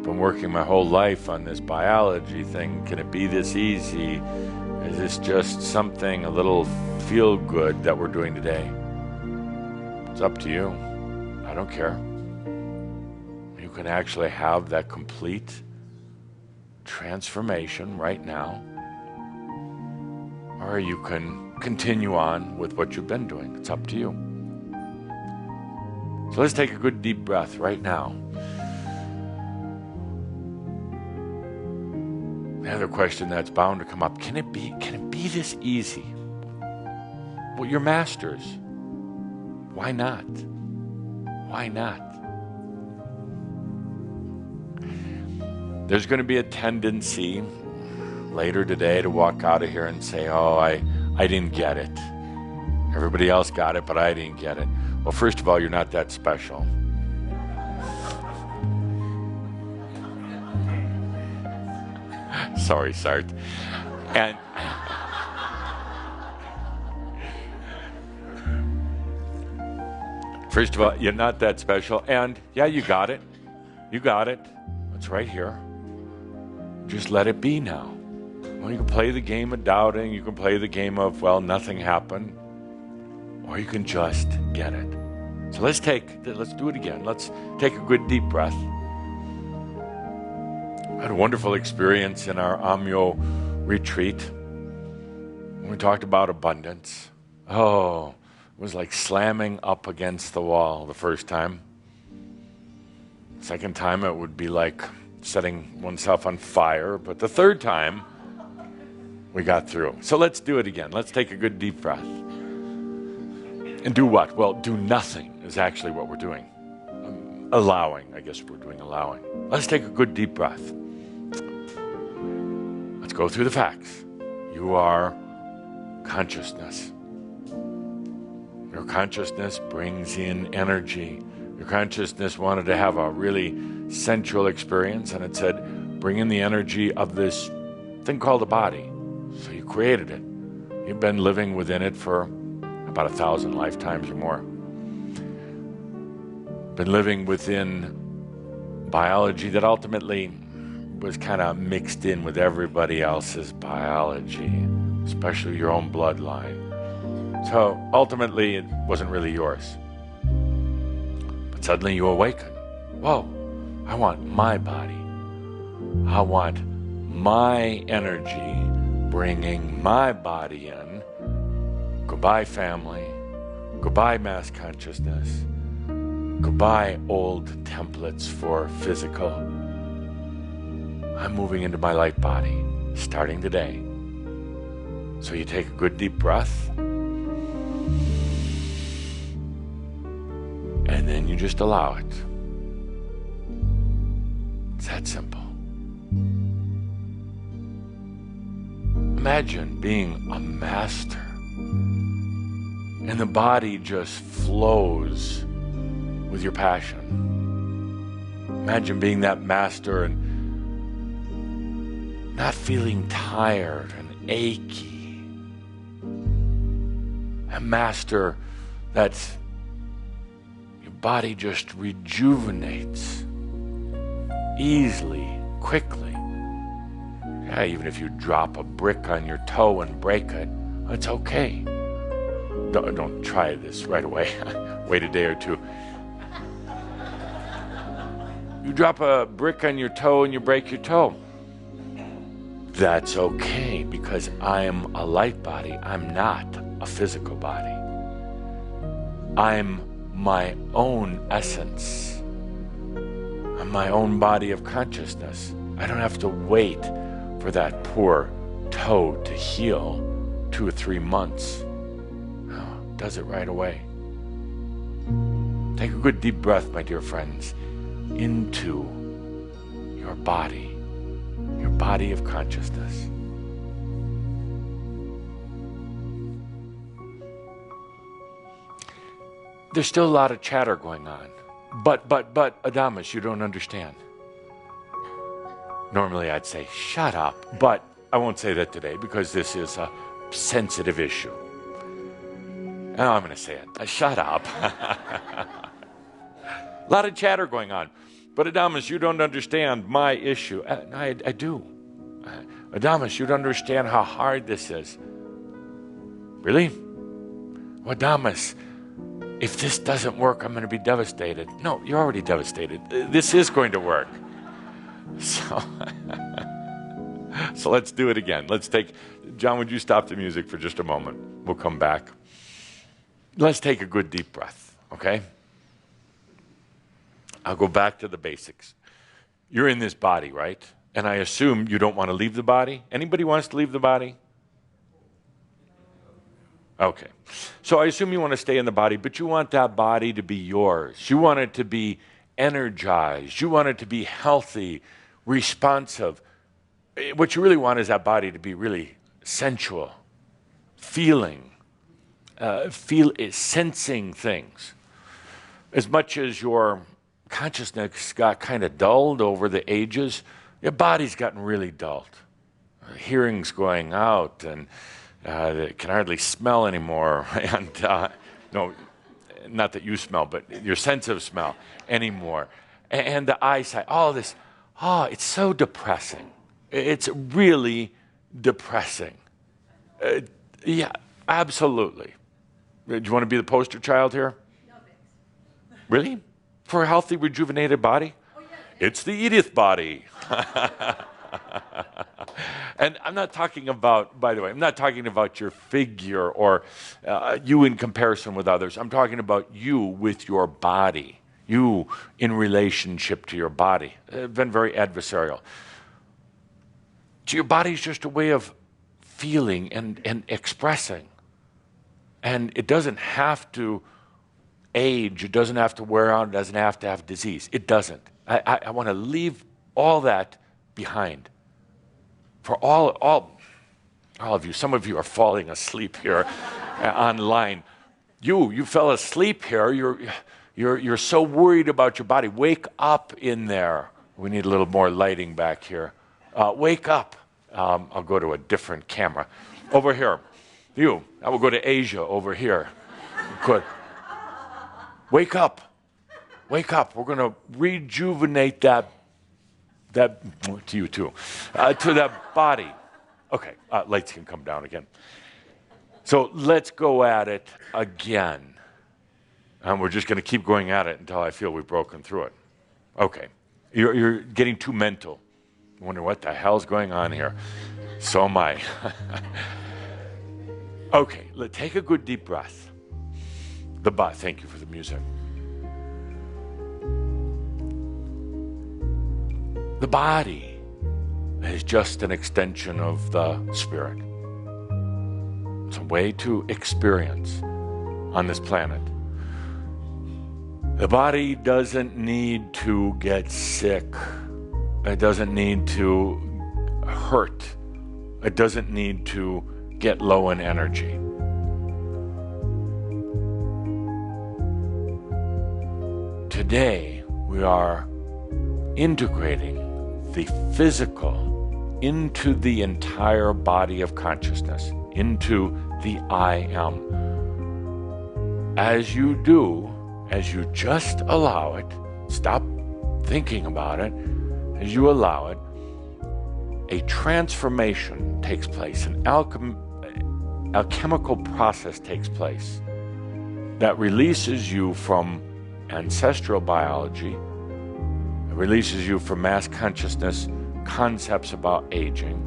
Been working my whole life on this biology thing. Can it be this easy? Is this just something, a little feel good that we're doing today? It's up to you. I don't care. You can actually have that complete transformation right now. Or you can continue on with what you've been doing. It's up to you. So let's take a good deep breath right now. The other question that's bound to come up, can it be this easy? Well, you're masters. Why not? Why not? There's going to be a tendency later today to walk out of here and say, oh, I didn't get it. Everybody else got it, but I didn't get it. Well, first of all, you're not that special. Sorry, Sart. And first of all, you're not that special. And yeah, you got it. You got it. It's right here. Just let it be now. Well, you can play the game of doubting. You can play the game of, well, nothing happened. Or you can just get it. So let's do it again. Let's take a good deep breath. I had a wonderful experience in our Amyo retreat when we talked about abundance. Oh, it was like slamming up against the wall the first time. Second time it would be like setting oneself on fire. But the third time, we got through. So let's do it again. Let's take a good deep breath. And do what? Well, do nothing is actually what we're doing. Allowing, I guess we're doing allowing. Let's take a good deep breath. Let's go through the facts. You are consciousness. Your consciousness brings in energy. Your consciousness wanted to have a really sensual experience, and it said, bring in the energy of this thing called a body. So you created it. You've been living within it for about 1,000 lifetimes or more. Been living within biology that ultimately was kind of mixed in with everybody else's biology, especially your own bloodline. So ultimately it wasn't really yours. But suddenly you awaken. Whoa, I want my body. I want my energy bringing my body in. Goodbye, family. Goodbye, mass consciousness. Goodbye, old templates for physical. I'm moving into my light body, starting today. So you take a good deep breath, and then you just allow it. It's that simple. Imagine being a master. And the body just flows with your passion. Imagine being that master and not feeling tired and achy. A master that's your body just rejuvenates easily, quickly. Yeah, even if you drop a brick on your toe and break it, it's okay. Don't try this right away. Wait a day or two. You drop a brick on your toe and you break your toe. That's okay, because I am a light body. I'm not a physical body. I'm my own essence. I'm my own body of consciousness. I don't have to wait for that poor toe to heal 2 or 3 months. Does it right away. Take a good deep breath, my dear friends, into your body of consciousness. There's still a lot of chatter going on. But, Adamus, you don't understand. Normally I'd say, shut up, but I won't say that today because this is a sensitive issue. And I'm going to say it. Shut up. A lot of chatter going on. But Adamus, you don't understand my issue. I do. Adamus, you don't understand how hard this is. Really? Well, Adamus, if this doesn't work, I'm going to be devastated. No, you're already devastated. This is going to work. So, so let's do it again. John, would you stop the music for just a moment? We'll come back. Let's take a good deep breath, okay? I'll go back to the basics. You're in this body, right? And I assume you don't want to leave the body? Anybody wants to leave the body? Okay. So I assume you want to stay in the body, but you want that body to be yours. You want it to be energized. You want it to be healthy, responsive. What you really want is that body to be really sensual, sensing things. As much as your consciousness got kind of dulled over the ages, your body's gotten really dulled. Hearing's going out, and it can hardly smell anymore. And no, not that you smell, but your sense of smell anymore. And the eyesight, all this, it's so depressing. It's really depressing. Yeah, absolutely. Do you want to be the poster child here? No, thanks. Really? For a healthy, rejuvenated body? Oh, yeah. It's the EDITH body. And I'm not talking about, by the way, I'm not talking about your figure or you in comparison with others. I'm talking about you with your body, you in relationship to your body. It's been very adversarial. So your body's just a way of feeling and expressing. And it doesn't have to age, it doesn't have to wear out, it doesn't have to have disease. It doesn't. I want to leave all that behind. For all of you, some of you are falling asleep here online. You fell asleep here. You're so worried about your body. Wake up in there. We need a little more lighting back here. Wake up. I'll go to a different camera. Over here. You. I will go to Asia over here. Good. Wake up. Wake up. We're going to rejuvenate that to you too, to that body. Okay, lights can come down again. So let's go at it again. And we're just going to keep going at it until I feel we've broken through it. Okay, you're getting too mental. You wonder what the hell's going on here. So am I. Okay, take a good deep breath. Thank you for the music. The body is just an extension of the spirit. It's a way to experience on this planet. The body doesn't need to get sick. It doesn't need to hurt. It doesn't need to get low in energy. Today, we are integrating the physical into the entire body of consciousness, into the I am. As you do, as you just allow it, stop thinking about it, as you allow it, a transformation takes place, an alchemical process takes place that releases you from ancestral biology. It releases you from mass consciousness concepts about aging.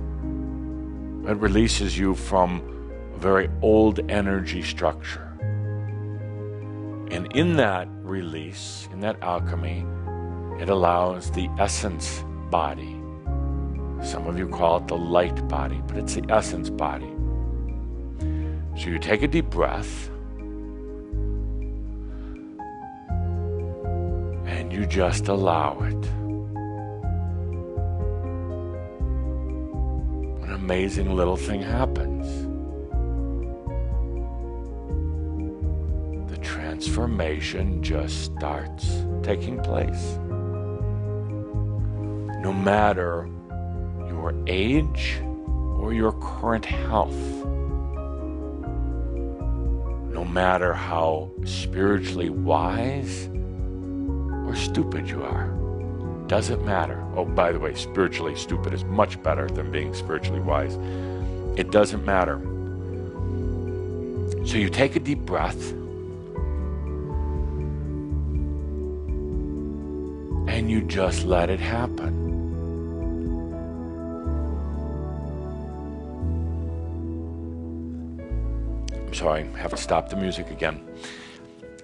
It releases you from a very old energy structure. And in that release, in that alchemy, it allows the essence body. Some of you call it the light body, but it's the essence body. So you take a deep breath, and you just allow it. An amazing little thing happens. The transformation just starts taking place. No matter your age or your current health, no matter how spiritually wise or stupid you are, doesn't matter. Oh, by the way, spiritually stupid is much better than being spiritually wise. It doesn't matter. So you take a deep breath, and you just let it happen. I'm sorry, I have to stop the music again.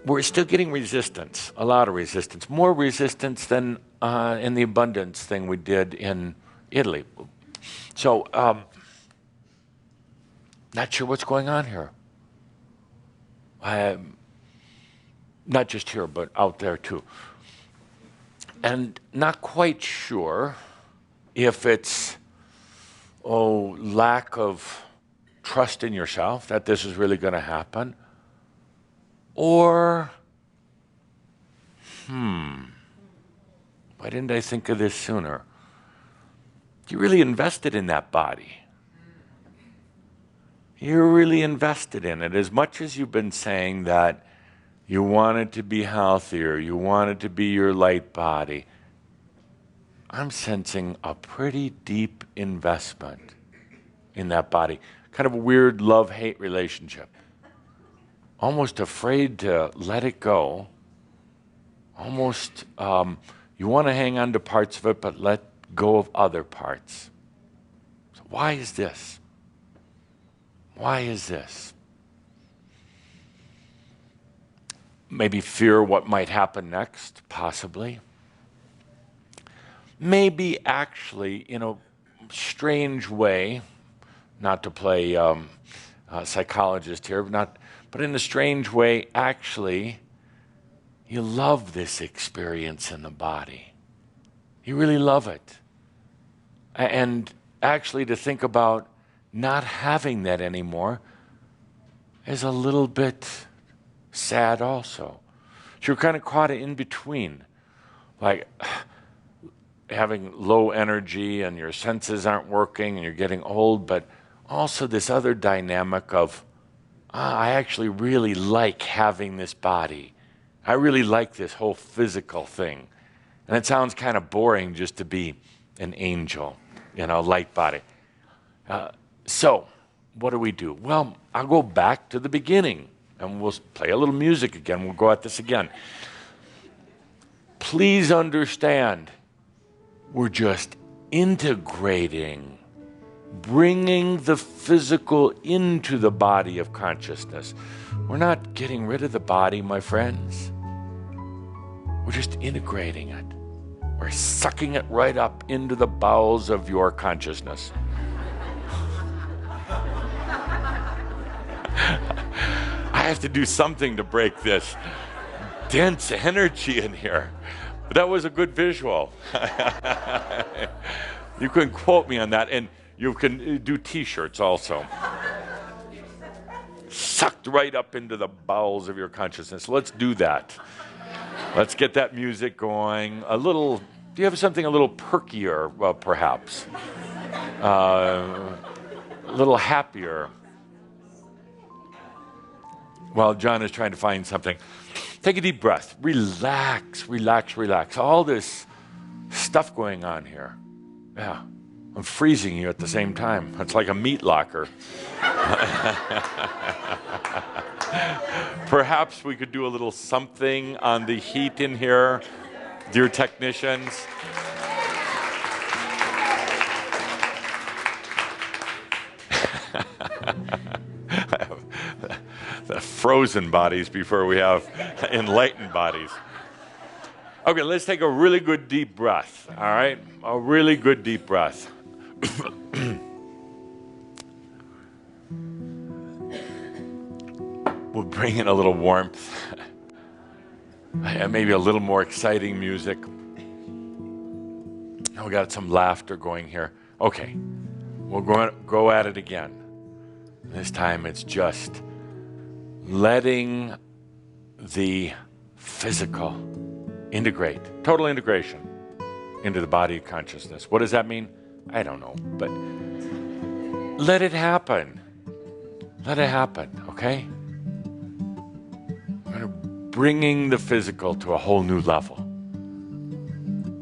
We're still getting resistance, a lot of resistance, more resistance than in the abundance thing we did in Italy. So, not sure what's going on here. Not just here, but out there too. And not quite sure if it's, lack of trust in yourself that this is really going to happen, or, why didn't I think of this sooner? You really invested in that body. You're really invested in it. As much as you've been saying that you want it to be healthier, you want it to be your light body, I'm sensing a pretty deep investment in that body. Kind of a weird love-hate relationship. Almost afraid to let it go. Almost, you want to hang on to parts of it, but let go of other parts. So why is this? Why is this? Maybe fear what might happen next, possibly. Maybe actually, in a strange way, not to play psychologist here, but in a strange way, actually, you love this experience in the body. You really love it. And actually to think about not having that anymore is a little bit sad also. So you're kind of caught in between, like having low energy and your senses aren't working and you're getting old, but also this other dynamic of, I actually really like having this body. I really like this whole physical thing. And it sounds kind of boring just to be an angel, light body. So, what do? Well, I'll go back to the beginning, and we'll play a little music again. We'll go at this again. Please understand, we're just integrating, bringing the physical into the body of consciousness. We're not getting rid of the body, my friends. We're just integrating it. We're sucking it right up into the bowels of your consciousness. I have to do something to break this dense energy in here. But that was a good visual. You can quote me on that, and you can do t-shirts also. Sucked right up into the bowels of your consciousness. Let's do that. Let's get that music going. A little, do you have something a little perkier, well, perhaps? A little happier. While John is trying to find something. Take a deep breath. Relax, relax, relax. All this stuff going on here. Yeah. I'm freezing you at the same time. It's like a meat locker. Perhaps we could do a little something on the heat in here, dear technicians. The frozen bodies before we have enlightened bodies. Okay, let's take a really good deep breath, all right? A really good deep breath. We'll bring in a little warmth, maybe a little more exciting music. Now we got some laughter going here. Okay, we'll go at it again. This time it's just letting the physical integrate, total integration into the body of consciousness. What does that mean? I don't know, but let it happen. Let it happen, okay? We're bringing the physical to a whole new level.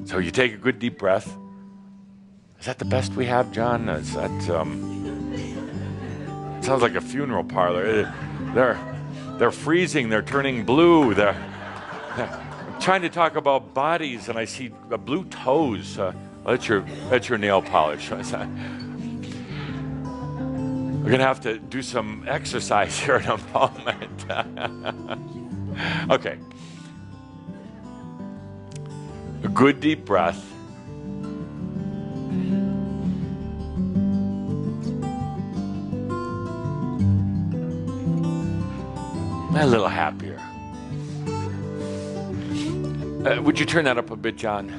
So you take a good deep breath. Is that the best we have, John? Is that, sounds like a funeral parlor. They're freezing, they're turning blue. I'm trying to talk about bodies and I see blue toes. That's your nail polish. We're gonna have to do some exercise here in a moment. Okay. A good deep breath. A little happier. Would you turn that up a bit, John?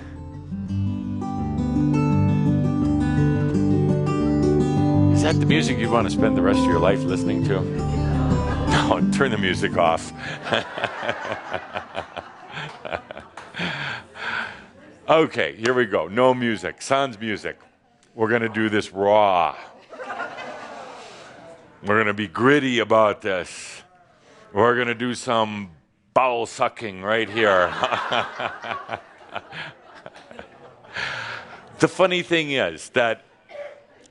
Is that the music you'd want to spend the rest of your life listening to? No, turn the music off. Okay, here we go. No music, sans music. We're going to do this raw. We're going to be gritty about this. We're going to do some bowel sucking right here. The funny thing is that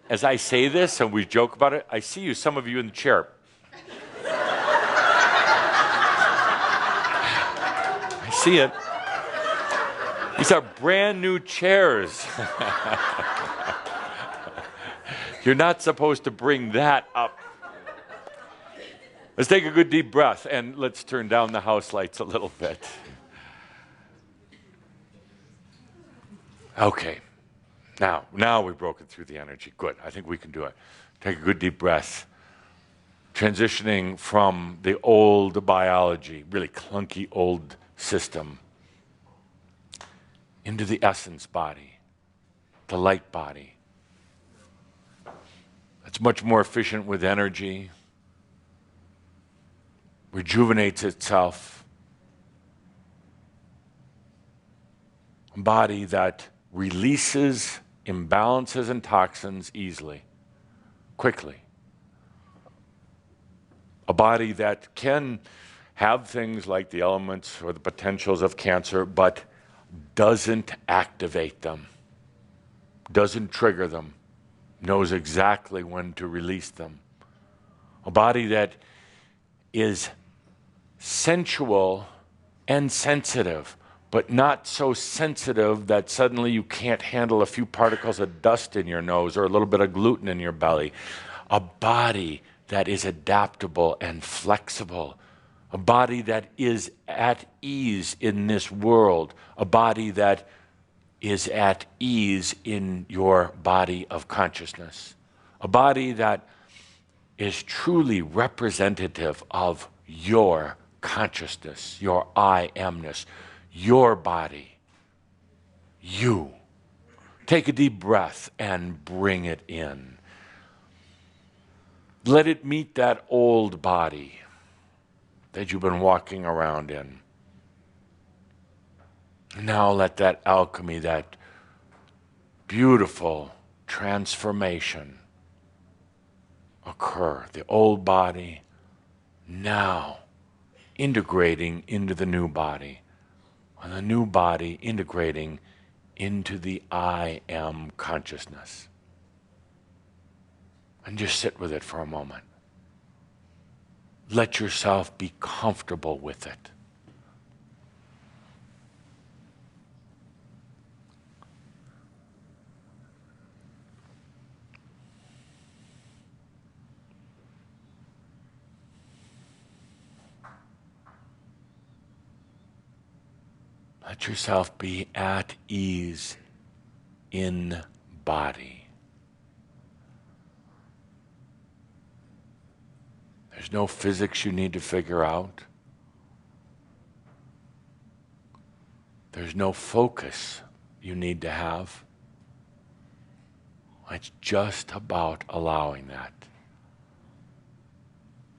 as I say this and we joke about it, I see some of you in the chair. I see it. These are brand new chairs. You're not supposed to bring that up. Let's take a good deep breath and let's turn down the house lights a little bit. Okay. Now we've broken through the energy. Good. I think we can do it. Take a good deep breath. Transitioning from the old biology, really clunky old system, into the essence body, the light body. It's much more efficient with energy, rejuvenates itself. A body that releases imbalances and toxins easily, quickly. A body that can have things like the elements or the potentials of cancer, but doesn't activate them, doesn't trigger them, knows exactly when to release them. A body that is sensual and sensitive, but not so sensitive that suddenly you can't handle a few particles of dust in your nose or a little bit of gluten in your belly. A body that is adaptable and flexible. A body that is at ease in this world. A body that is at ease in your body of consciousness. A body that is truly representative of your consciousness, your I amness, your body, you. Take a deep breath and bring it in. Let it meet that old body that you've been walking around in. Now let that alchemy, that beautiful transformation occur. The old body now integrating into the new body, and the new body integrating into the I am consciousness. And just sit with it for a moment. Let yourself be comfortable with it. Let yourself be at ease in body. There's no physics you need to figure out. There's no focus you need to have. It's just about allowing that.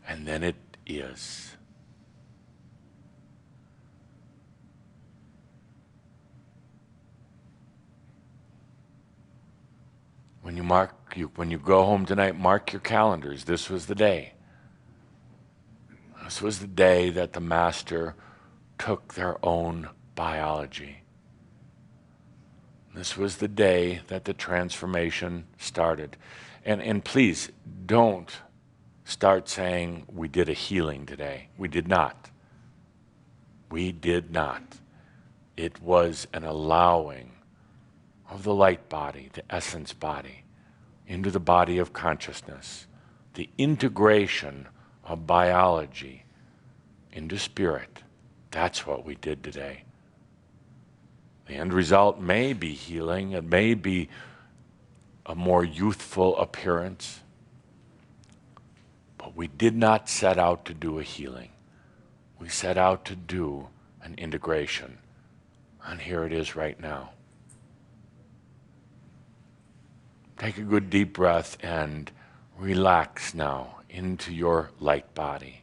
And then it is. When you go home tonight, mark your calendars. This was the day. This was the day that the master took their own biology This was the day that the transformation started. And please, don't start saying we did a healing today. We did not. We did not. It was an allowing of the light body, the essence body, into the body of consciousness, the integration of biology into spirit. That's what we did today. The end result may be healing. It may be a more youthful appearance. But we did not set out to do a healing. We set out to do an integration. And here it is right now. Take a good deep breath and relax now into your light body.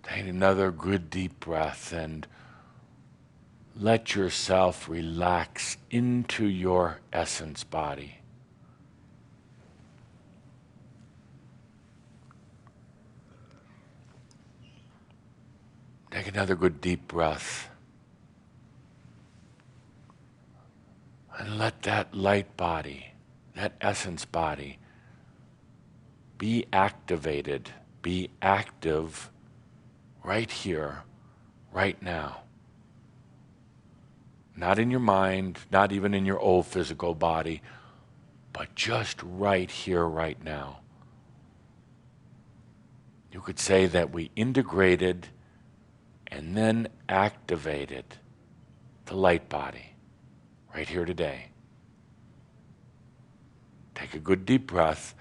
Take another good deep breath and let yourself relax into your essence body. Take another good deep breath. And let that light body, that essence body, be activated, be active right here, right now. Not in your mind, not even in your old physical body, but just right here, right now. You could say that we integrated and then activated the light body right here today. Take a good deep breath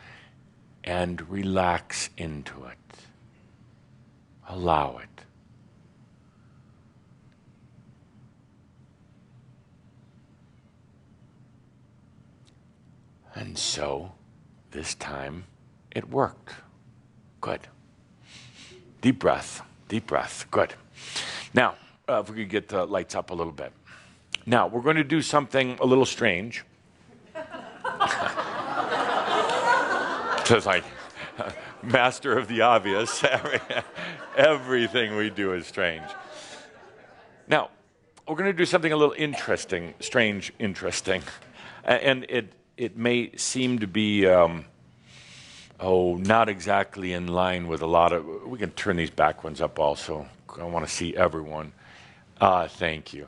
and relax into it. Allow it. And so, this time, it worked. Good. Deep breath, good. Now, if we could get the lights up a little bit. Now, we're going to do something a little strange. Just like master of the obvious. Everything we do is strange. Now, we're going to do something a little interesting, strange, interesting. And it may seem to be, not exactly in line with a lot of, we can turn these back ones up also. I want to see everyone. Thank you.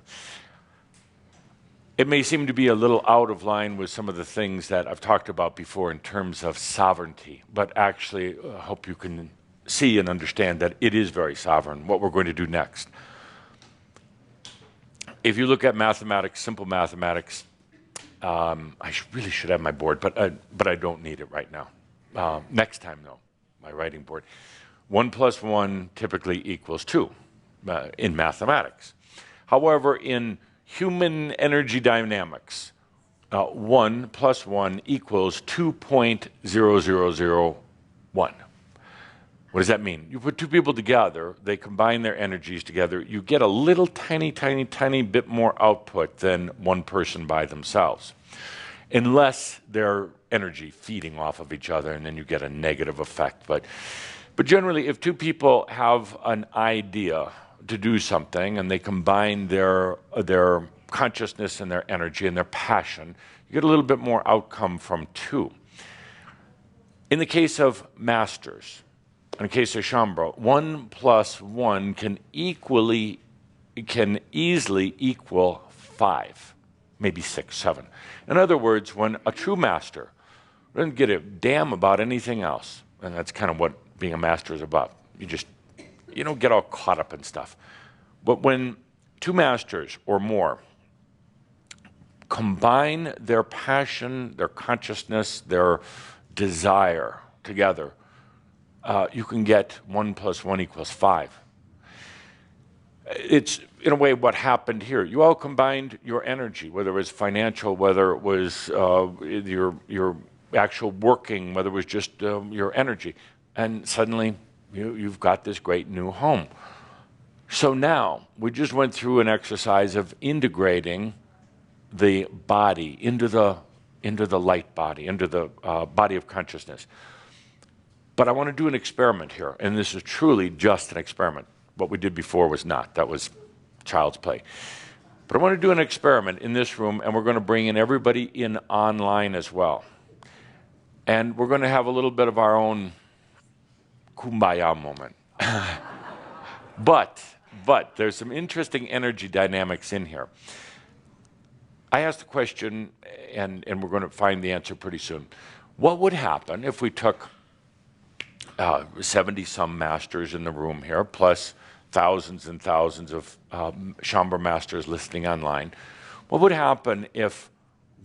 It may seem to be a little out of line with some of the things that I've talked about before in terms of sovereignty, but actually I hope you can see and understand that it is very sovereign, what we're going to do next. If you look at mathematics, simple mathematics, I really should have my board, but I don't need it right now. Next time, though, my writing board. 1 plus 1 typically equals 2 in mathematics. However, in human energy dynamics, 1 plus 1 equals 2.0001. What does that mean? You put two people together, they combine their energies together, you get a little tiny bit more output than one person by themselves. Unless they're energy feeding off of each other, and then you get a negative effect. But generally, if two people have an idea to do something and they combine their consciousness and their energy and their passion, you get a little bit more outcome from two. In the case of masters, in the case of Shaumbra, 1 plus 1 can easily equal 5, maybe 6, 7. In other words, when a true master doesn't give a damn about anything else, and that's kind of what being a master is about. You don't get all caught up in stuff. But when two masters or more combine their passion, their consciousness, their desire together, you can get 1 plus 1 equals 5. It's, in a way, what happened here. You all combined your energy, whether it was financial, whether it was your actual working, whether it was just your energy. And suddenly, you've got this great new home. So now, we just went through an exercise of integrating the body into the light body, into the body of consciousness. But I want to do an experiment here, and this is truly just an experiment. What we did before was not. That was child's play. But I want to do an experiment in this room, and we're going to bring in everybody in online as well. And we're going to have a little bit of our own kumbaya moment. But there's some interesting energy dynamics in here. I asked the question, and we're going to find the answer pretty soon. What would happen if we took 70-some masters in the room here, plus thousands and thousands of Shaumbra masters listening online? What would happen if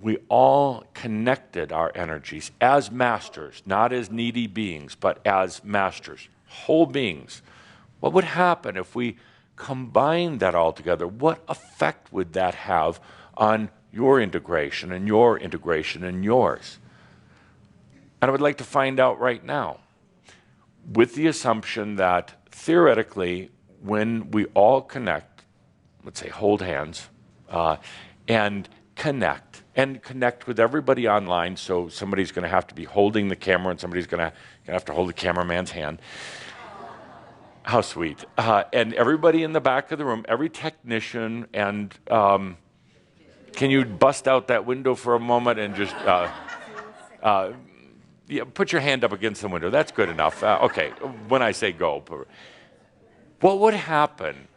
we all connected our energies as masters, not as needy beings, but as masters, whole beings? What would happen if we combined that all together? What effect would that have on your integration and your integration and yours? And I would like to find out right now, with the assumption that theoretically, when we all connect, let's say hold hands, and connect with everybody online, so somebody's going to have to be holding the camera and somebody's going to have to hold the cameraman's hand. How sweet. And everybody in the back of the room, every technician, and can you bust out that window for a moment and just yeah, put your hand up against the window. That's good enough. Okay, when I say go. What would happen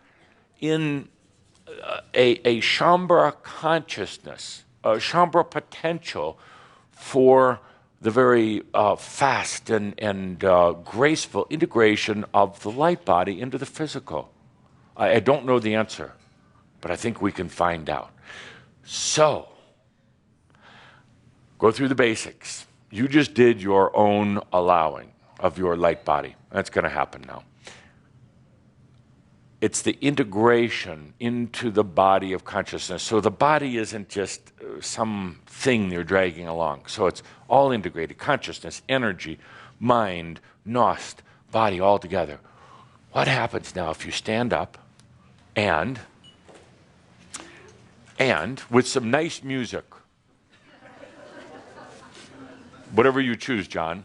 in a Shaumbra consciousness, a Shaumbra potential for the very fast and graceful integration of the light body into the physical? I don't know the answer, but I think we can find out. So, go through the basics. You just did your own allowing of your light body. That's going to happen now. It's the integration into the body of consciousness. So the body isn't just some thing you're dragging along. So it's all integrated. Consciousness, energy, mind, nost, body, all together. What happens now if you stand up and with some nice music, whatever you choose, John,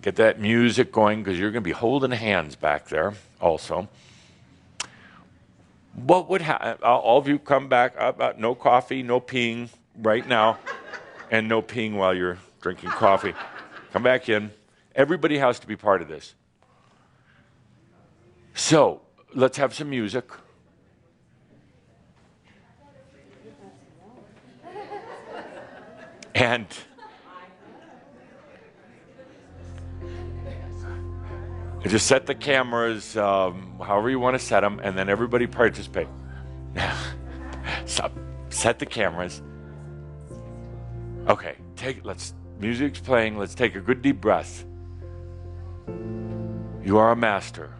get that music going, because you're going to be holding hands back there also. What would happen? All of you come back. No coffee, no peeing right now, and no peeing while you're drinking coffee. Come back in. Everybody has to be part of this. So let's have some music. And just set the cameras however you want to set them, and then everybody participate. So, set the cameras. Okay, music's playing. Let's take a good deep breath. You are a master.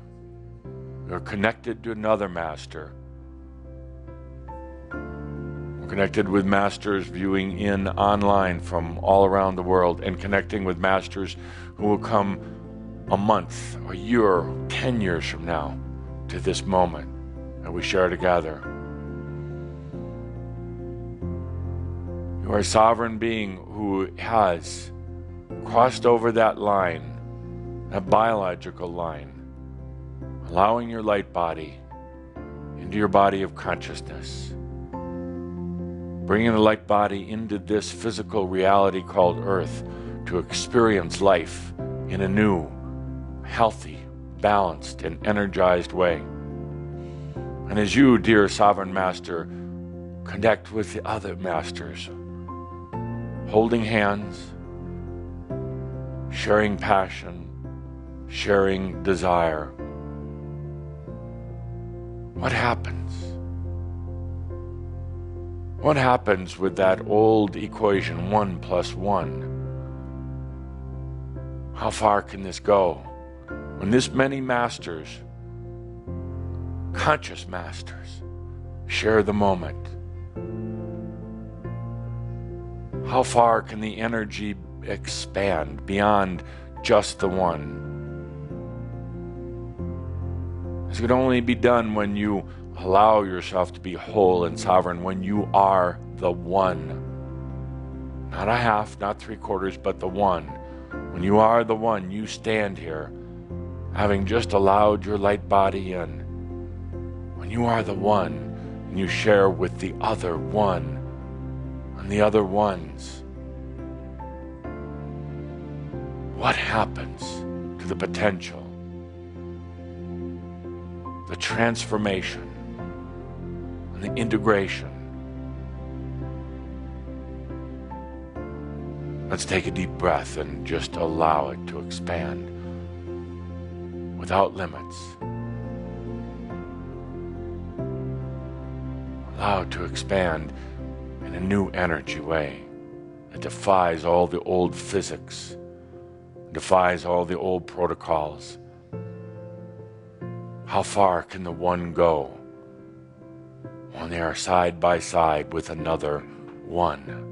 You're connected to another master. We're connected with masters viewing in online from all around the world, and connecting with masters who will come a month, a year, 10 years from now to this moment that we share together. You are a sovereign being who has crossed over that line, that biological line, allowing your light body into your body of consciousness, bringing the light body into this physical reality called Earth to experience life in a new, healthy, balanced, and energized way. And as you, dear Sovereign Master, connect with the other masters, holding hands, sharing passion, sharing desire, what happens? What happens with that old equation, 1 + 1? How far can this go? When this many masters, conscious masters, share the moment, how far can the energy expand beyond just the one? This could only be done when you allow yourself to be whole and sovereign, when you are the one. Not a half, not 3/4, but the one. When you are the one, you stand here, having just allowed your light body in. When you are the one, and you share with the other one, and the other ones, what happens to the potential, the transformation, and the integration? Let's take a deep breath and just allow it to expand without limits. Allow it to expand in a new energy way that defies all the old physics, defies all the old protocols. How far can the one go when they are side by side with another one?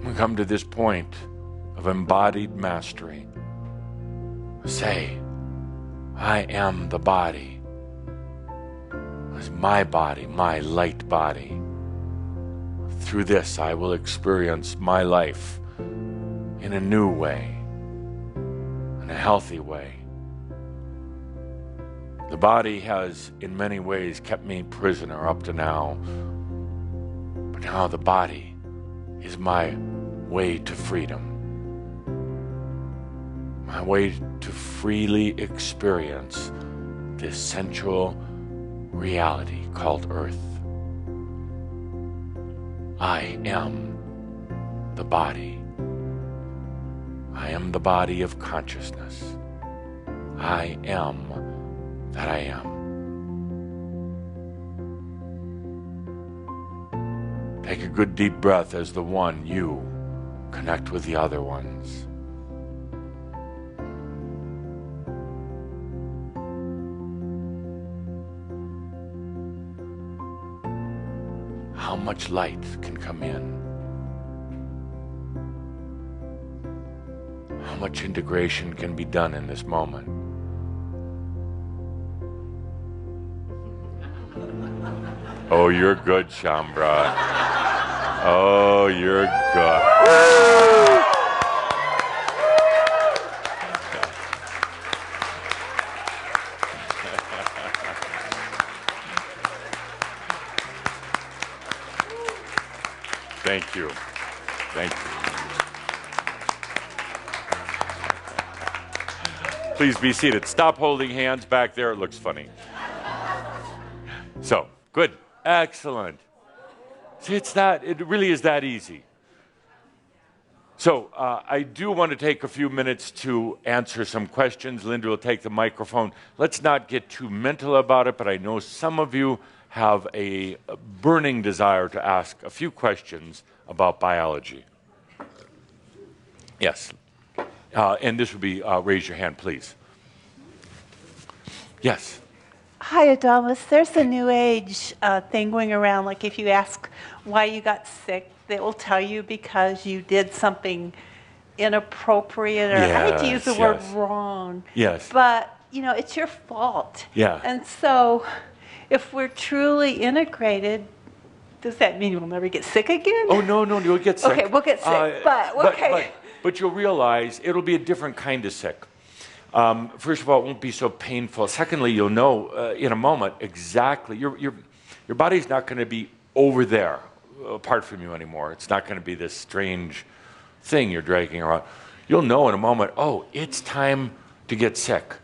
We come to this point of embodied mastery. Say, I am the body. It's my body, my light body. Through this, I will experience my life in a new way, in a healthy way. The body has, in many ways, kept me prisoner up to now. But now the body is my way to freedom. My way to freely experience this sensual reality called Earth. I am the body. I am the body of consciousness. I am that I am. Take a good deep breath as the one, you, connect with the other ones. How much light can come in? How much integration can be done in this moment? Oh, you're good, Shaumbra. Oh, you're good. Woo! Thank you. Thank you. Please be seated. Stop holding hands back there. It looks funny. So, good. Excellent. See, it really is that easy. So, I do want to take a few minutes to answer some questions. Linda will take the microphone. Let's not get too mental about it, but I know some of you have a burning desire to ask a few questions about biology. Yes. And this would be, raise your hand, please. Yes. Hi, Adamus. There's a new age thing going around, like if you ask why you got sick, they will tell you because you did something inappropriate, or I hate to use the word wrong. Yes. But, you know, it's your fault. Yeah. And so if we're truly integrated, does that mean we'll never get sick again? Oh, no, you'll get sick. Okay, we'll get sick, but you'll realize it'll be a different kind of sick. First of all, it won't be so painful. Secondly, you'll know in a moment exactly, your body's not going to be over there, apart from you anymore. It's not going to be this strange thing you're dragging around. You'll know in a moment, oh, it's time to get sick,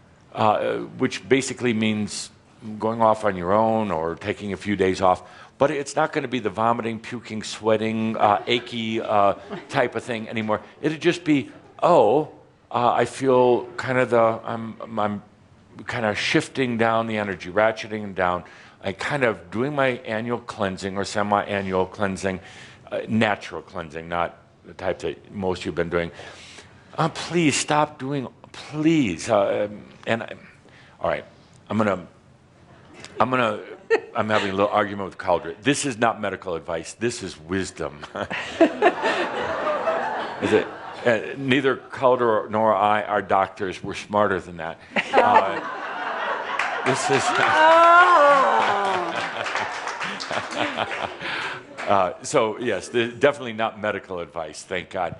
which basically means going off on your own or taking a few days off. But it's not going to be the vomiting, puking, sweating, achy type of thing anymore. It'll just be, I feel kind of I'm kind of shifting down the energy, ratcheting down. I kind of doing my annual cleansing or semi-annual cleansing, natural cleansing, not the type that most of you have been doing. Please stop doing, please. All right, I'm having a little argument with Cauldre. This is not medical advice. This is wisdom. Is it? Neither Cauldre nor I are doctors. We're smarter than that. This is. So yes, definitely not medical advice, thank God.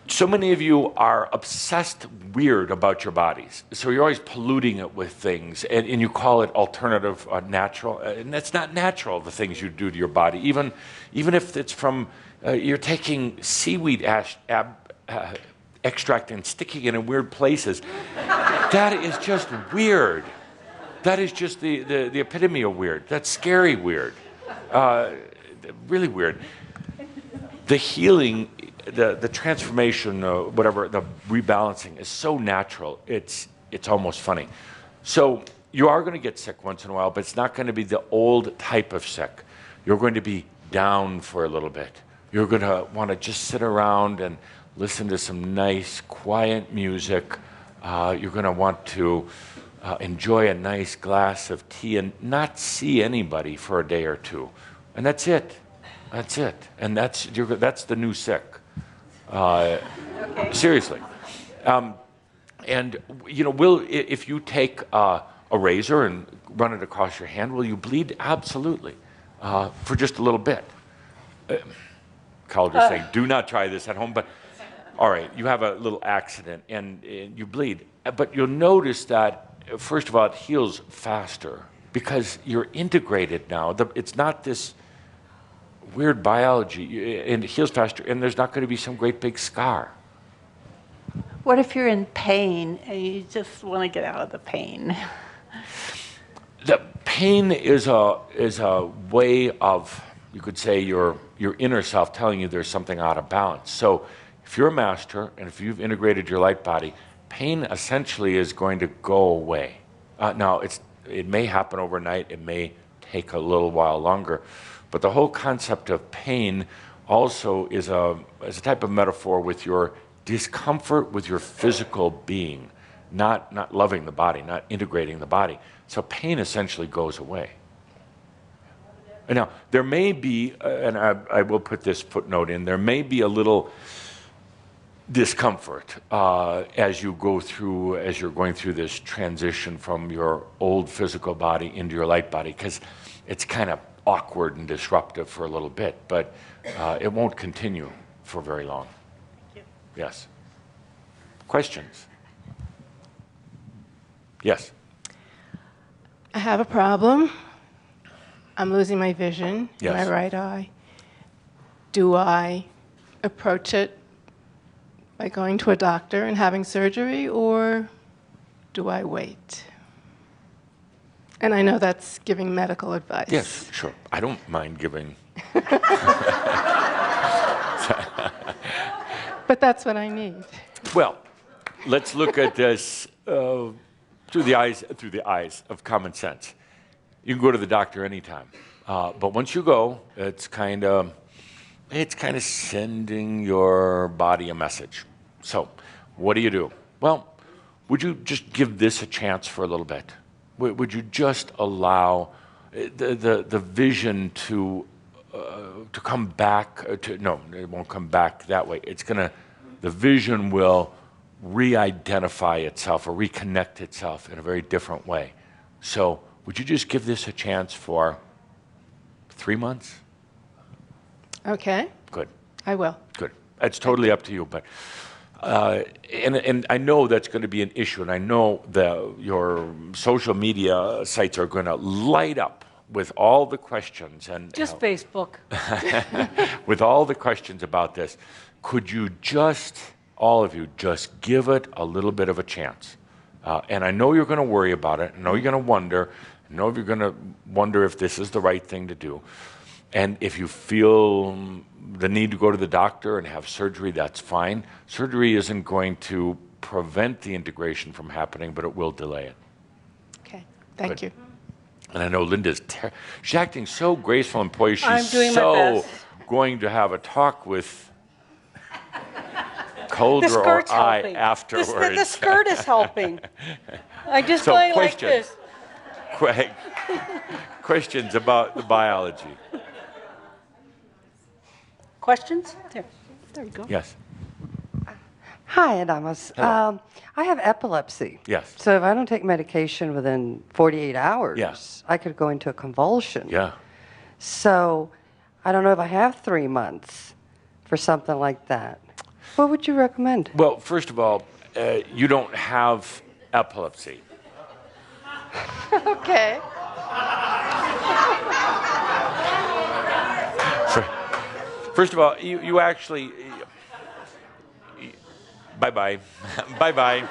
So many of you are obsessed weird about your bodies. So you're always polluting it with things, and you call it alternative natural. And that's not natural, the things you do to your body. Even if it's from, you're taking seaweed extract and sticking it in weird places. That is just weird. That is just the epitome of weird. That's scary weird. Really weird. The healing, the transformation, whatever, the rebalancing is so natural, it's almost funny. So you are going to get sick once in a while, but it's not going to be the old type of sick. You're going to be down for a little bit. You're going to want to just sit around and listen to some nice, quiet music. You're going to want to enjoy a nice glass of tea and not see anybody for a day or two. And that's it. That's it. And that's the new sick. Okay. Seriously. And, if you take a razor and run it across your hand, will you bleed? Absolutely. For just a little bit. Carl just saying, do not try this at home. But, all right, you have a little accident and you bleed. But you'll notice that, first of all, it heals faster because you're integrated now. It's not this weird biology, and it heals faster, and there's not going to be some great big scar. What if you're in pain and you just want to get out of the pain? The pain is a way of, you could say, your inner self telling you there's something out of balance. So if you're a master and if you've integrated your light body, pain essentially is going to go away. Now, it may happen overnight. It may take a little while longer. But the whole concept of pain also is a type of metaphor with your discomfort with your physical being, not loving the body, not integrating the body. So pain essentially goes away. And now, there may be, and I will put this footnote in, there may be a little discomfort as you're going through this transition from your old physical body into your light body, because it's kind of awkward and disruptive for a little bit, but it won't continue for very long. Thank you. Yes. Questions? Yes. I have a problem. I'm losing my vision in Yes. my right eye. Do I approach it by going to a doctor and having surgery, or do I wait? And I know that's giving medical advice. Yes, sure. I don't mind giving. But that's what I need. Well, let's look at this through the eyes of common sense. You can go to the doctor anytime, but once you go, it's kind of sending your body a message. So, what do? Well, would you just give this a chance for a little bit? Would you just allow the vision to come back? No, it won't come back that way. The vision will re-identify itself or reconnect itself in a very different way. So would you just give this a chance for 3 months? Okay. Good. I will. Good. It's totally up to you, but and I know that's going to be an issue, and I know your social media sites are going to light up with all the questions and Just Facebook. with all the questions about this. Could you all of you, just give it a little bit of a chance? And I know you're going to worry about it. I know you're going to wonder. I know you're going to wonder if this is the right thing to do. And if you feel the need to go to the doctor and have surgery, that's fine. Surgery isn't going to prevent the integration from happening, but it will delay it. Okay. Thank you. And I know Linda's she's acting so graceful and poised. I'm She's doing my so best. going to have a talk with Coldra The or skirt's I helping. afterwards. The skirt is helping. I just So play like questions. this. Questions about the biology. Questions? There you go. Yes. Hi, Adamus. Hello. I have epilepsy. Yes. So if I don't take medication within 48 hours, Yeah. I could go into a convulsion. Yeah. So I don't know if I have 3 months for something like that. What would you recommend? Well, first of all, you don't have epilepsy. Okay. First of all, you actually. Bye-bye. Bye-bye.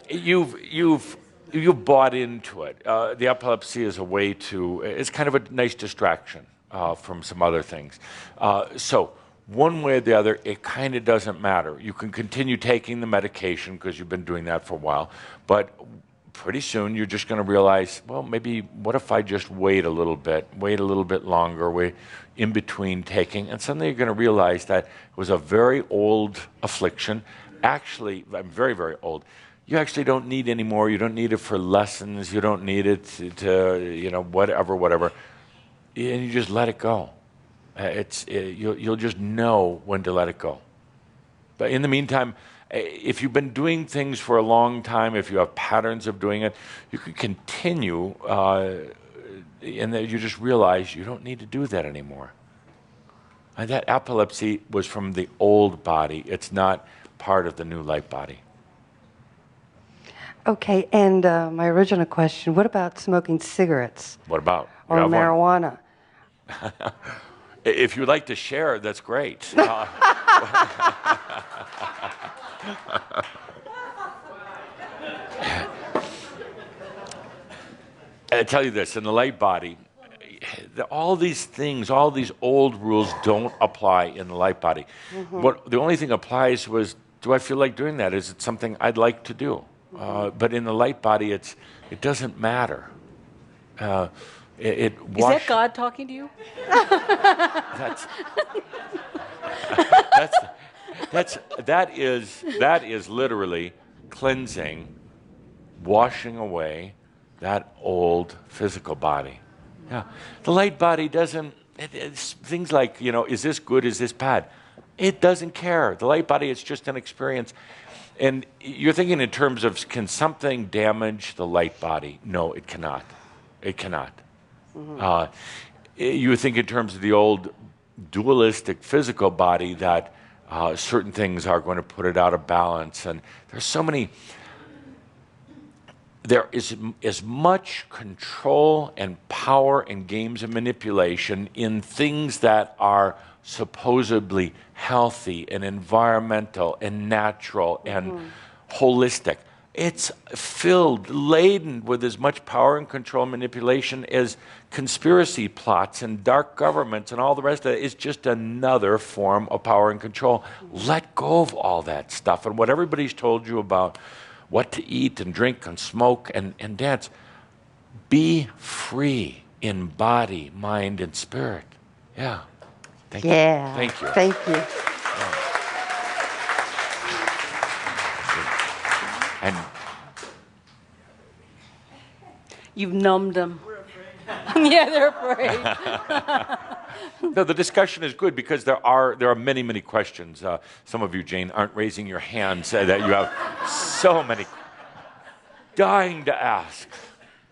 You've bought into it. The epilepsy is a way to. It's kind of a nice distraction from some other things. So one way or the other, it kind of doesn't matter. You can continue taking the medication because you've been doing that for a while, but pretty soon you're just going to realize, well, maybe what if I just wait a little bit longer, wait in between taking, and suddenly you're going to realize that it was a very old affliction. Actually, I'm very, very old. You actually don't need any more. You don't need it for lessons. You don't need it to whatever. And you just let it go. You'll just know when to let it go. But in the meantime, if you've been doing things for a long time, if you have patterns of doing it, you can continue, and then you just realize you don't need to do that anymore. And that epilepsy was from the old body. It's not part of the new light body. Okay, and my original question, what about smoking cigarettes? What about? Or marijuana? If you'd like to share, that's great. I tell you this, in the light body, all these things, all these old rules don't apply in the light body. Mm-hmm. The only thing applies was, do I feel like doing that? Is it something I'd like to do? But in the light body, it doesn't matter. Is that God talking to you? That is literally cleansing, washing away that old physical body. Yeah, the light body doesn't. It's things like, is this good? Is this bad? It doesn't care. The light body is just an experience. And you're thinking in terms of, can something damage the light body? No, it cannot. It cannot. Mm-hmm. You think in terms of the old dualistic physical body that certain things are going to put it out of balance. And there's so many. There is as much control and power and games of manipulation in things that are supposedly healthy and environmental and natural and holistic. It's filled, laden with as much power and control and manipulation as conspiracy plots and dark governments and all the rest of it is just another form of power and control. Let go of all that stuff and what everybody's told you about what to eat and drink and smoke and dance. Be free in body, mind, and spirit. Yeah. Thank you. Thank you. Thank you. Yeah. And You've numbed them. Yeah, they're afraid. no, the discussion is good because there are many, many questions. Some of you, Jane, aren't raising your hands that you have so many dying to ask.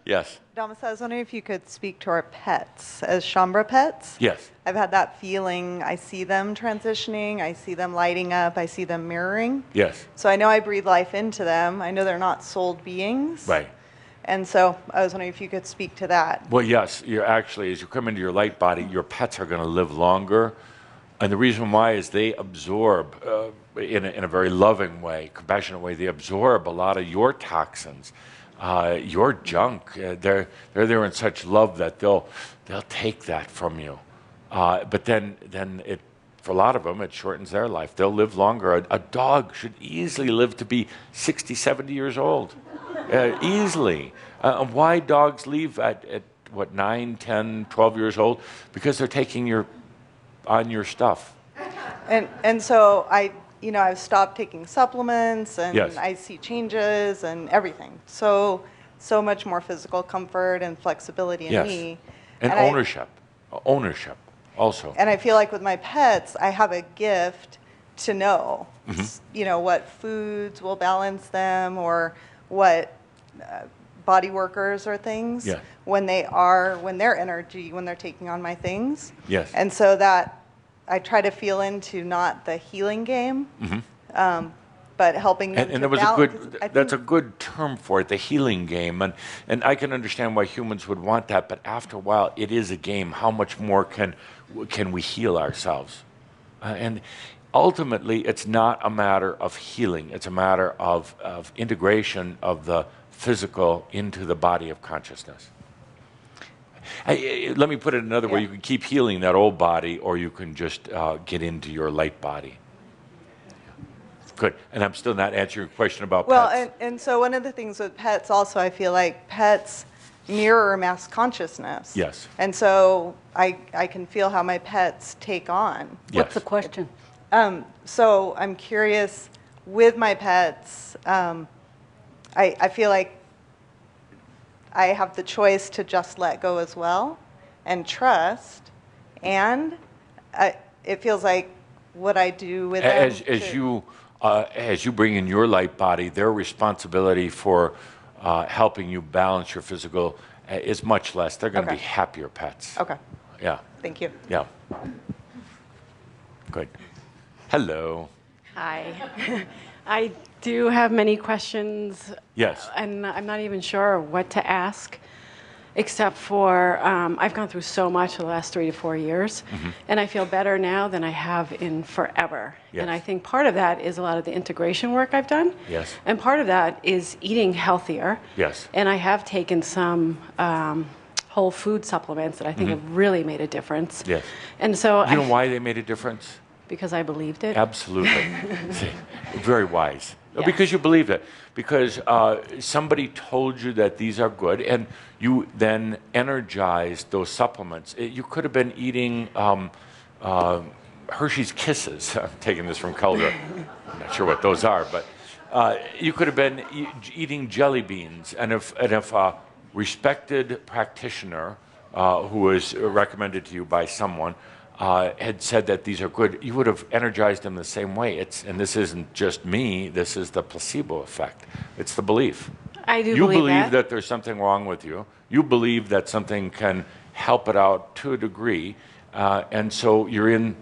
Yes. Adamus, I was wondering if you could speak to our pets as Shaumbra pets. Yes. I've had that feeling. I see them transitioning. I see them lighting up. I see them mirroring. Yes. So I know I breathe life into them. I know they're not souled beings. Right. And so I was wondering if you could speak to that. Well, yes. You're actually, as you come into your light body, your pets are going to live longer. And the reason why is they absorb, in a very loving way, compassionate way, they absorb a lot of your toxins. Your junk, they're there in such love that they'll take that from you. But then it, for a lot of them, it shortens their life. They'll live longer. A dog should easily live to be 60, 70 years old, easily. Why dogs leave at 9, 10, 12 years old? Because they're taking your stuff. And so I've stopped taking supplements, and Yes. I see changes and everything. So much more physical comfort and flexibility in Yes. me. And ownership also. And I feel like with my pets, I have a gift to know, you know, what foods will balance them, or what body workers or things Yeah. when they're energy, when they're taking on my things. Yes. And so that I try to feel into not the healing game, but helping them And to there was balance. that's a good term for it, the healing game. And I can understand why humans would want that, but after a while, it is a game. How much more can we heal ourselves? And ultimately, it's not a matter of healing. It's a matter of integration of the physical into the body of consciousness. Let me put it another way. You can keep healing that old body, or you can just get into your light body. Good. And I'm still not answering your question about pets. Well, and so one of the things with pets also, I feel like pets mirror mass consciousness. Yes. And so I can feel how my pets take on. What's the question? So I'm curious, with my pets, I feel like I have the choice to just let go as well and trust. And it feels like what I do with them. As you bring in your light body, their responsibility for helping you balance your physical is much less. They're going to be happier pets. Okay. Yeah. Thank you. Yeah. Good. Hello. Hi. I do have many questions. Yes. And I'm not even sure what to ask, except for I've gone through so much the last 3 to 4 years, and I feel better now than I have in forever. Yes. And I think part of that is a lot of the integration work I've done. Yes. And part of that is eating healthier. Yes. And I have taken some whole food supplements that I think have really made a difference. Yes. And so You know why they made a difference? Because I believed it. Absolutely. See, very wise. Yes. Because you believed it. Because somebody told you that these are good, and you then energized those supplements. You could have been eating Hershey's Kisses. I'm taking this from Calder. I'm not sure what those are, but you could have been eating jelly beans. And if a respected practitioner who was recommended to you by someone had said that these are good, you would have energized them the same way. And this isn't just me, this is the placebo effect. It's the belief. I do You believe believe that there's something wrong with you. You believe that something can help it out to a degree. And so you're in,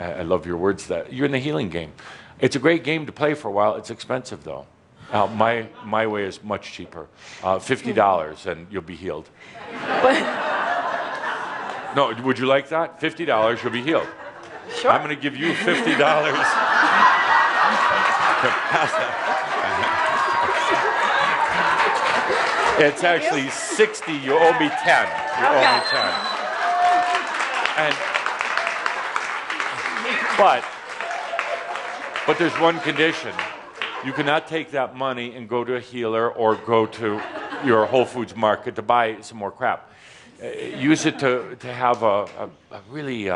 I love your words, that you're in the healing game. It's a great game to play for a while. It's expensive though. My way is much cheaper. $50 and you'll be healed. No, would you like that? $50, you'll be healed. Sure. I'm going to give you $50. It's actually 60. You owe me 10. You owe me 10. But there's one condition. You cannot take that money and go to a healer or go to your Whole Foods market to buy some more crap. Use it to have a really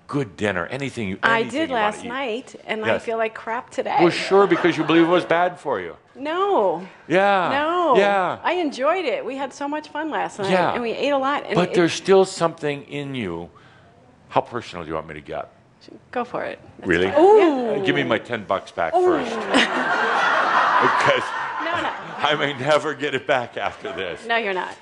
good dinner. Anything I you did last want to eat. night, and I Yes. feel like crap today. Well, sure, because you believe it was bad for you. No. Yeah. No. Yeah. I enjoyed it. We had so much fun last night, Yeah. and we ate a lot. And But there's still something in you. How personal do you want me to get? Go for it. That's Really? fine. Yeah. Give me my $10 back first. Because No. I may never get it back after this. No, you're not.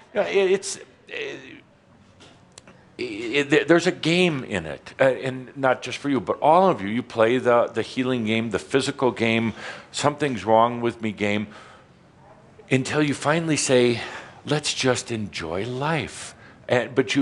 There's a game in it, and not just for you, but all of you. You play the healing game, the physical game, something's wrong with me game, until you finally say, let's just enjoy life. But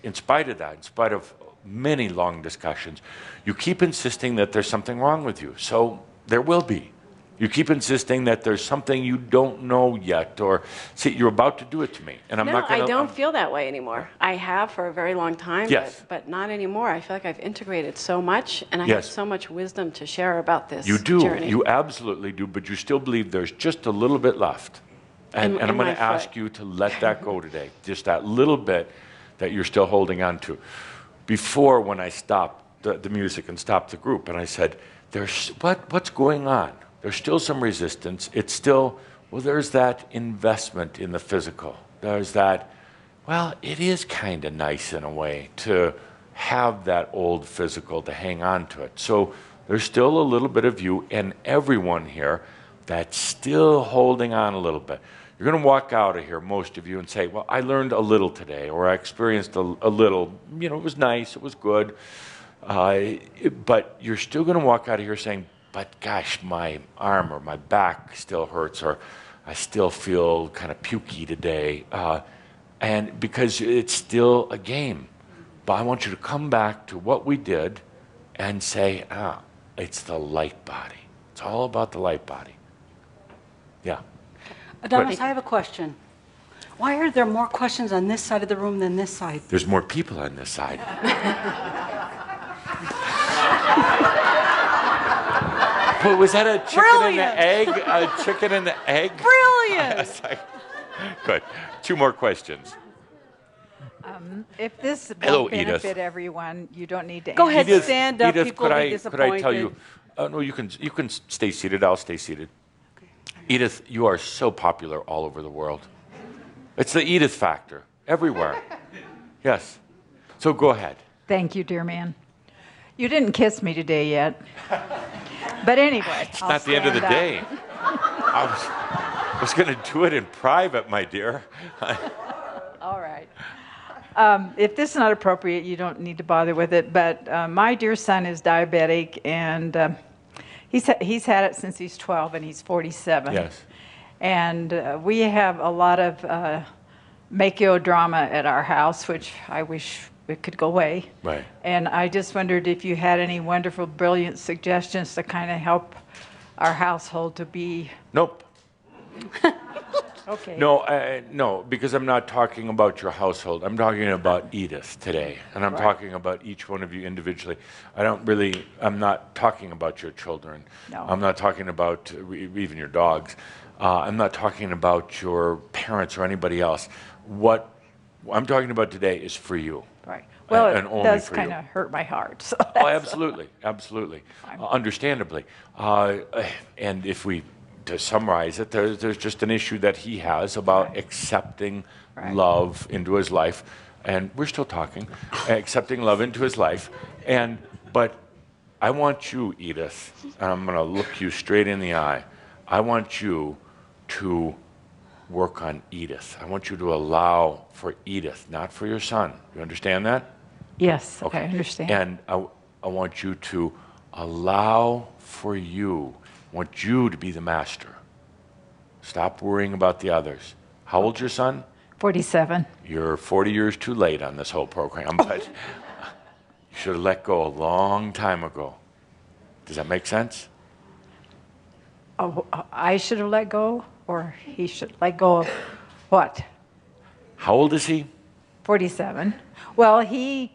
in spite of that, in spite of many long discussions, you keep insisting that there's something wrong with you. So there will be. You keep insisting that there's something you don't know yet, or see, you're about to do it to me, and I'm not going to. I don't feel that way anymore. I have for a very long time, Yes. but not anymore. I feel like I've integrated so much, and I have Yes. so much wisdom to share about this You do. journey. You absolutely do, but you still believe there's just a little bit left. And In I'm going my to ask foot. you to let that go today, just that little bit that you're still holding on to. Before, when I stopped the music and stopped the group, and I said, what's going on? There's still some resistance. It's still, there's that investment in the physical. There's that, it is kind of nice in a way to have that old physical, to hang on to it. So There's still a little bit of you and everyone here that's still holding on a little bit. You're going to walk out of here, most of you, and say, well, I learned a little today, or I experienced a little. You know, it was nice, it was good. But you're still going to walk out of here saying, but gosh, my arm or my back still hurts, or I still feel kind of pukey today. And because it's still a game. But I want you to come back to what we did and say, it's the light body. It's all about the light body. Yeah. Adamus, I have a question. Why are there more questions on this side of the room than this side? There's more people on this side. Well, was that a chicken and the egg? A chicken and the egg? Brilliant! Good. 2 more questions. If this Hello, won't benefit Edith. everyone, you don't need to Go ahead, answer. stand up. Edith, People will be disappointed. could I tell you? No, you can stay seated. I'll stay seated. Edith, you are so popular all over the world. It's the Edith factor everywhere. Yes. So go ahead. Thank you, dear man. You didn't kiss me today yet. But anyway, It's not the end of the day. I was going to do it in private, my dear. All right. If this is not appropriate, you don't need to bother with it. But my dear son is diabetic, and he's had it since he's 12, and he's 47. Yes. And we have a lot of drama at our house, which I wish it could go away. Right. And I just wondered if you had any wonderful, brilliant suggestions to kind of help our household to be... Nope. Okay. No, because I'm not talking about your household. I'm talking about Edith today, and I'm talking about each one of you individually. I'm not talking about your children. No. I'm not talking about even your dogs. I'm not talking about your parents or anybody else. What I'm talking about today is for you. Right. Well, and it only does for kind you. of hurt my heart. So Oh, absolutely, understandably. And if we, to summarize it, there's just an issue that he has about accepting love into his life, and we're still talking, accepting love into his life, but I want you, Edith, and I'm going to look you straight in the eye. I want you to work on Edith. I want you to allow for Edith, not for your son. You understand that? yes, Okay. I understand. And I want you to allow for you. I want you to be the master. Stop worrying about the others. How old's your son? 47. You're 40 years too late on this whole program, but you should have let go a long time ago. Does that make sense? Oh, I should have let go, or he should let go of what? How old is he? 47. Well, he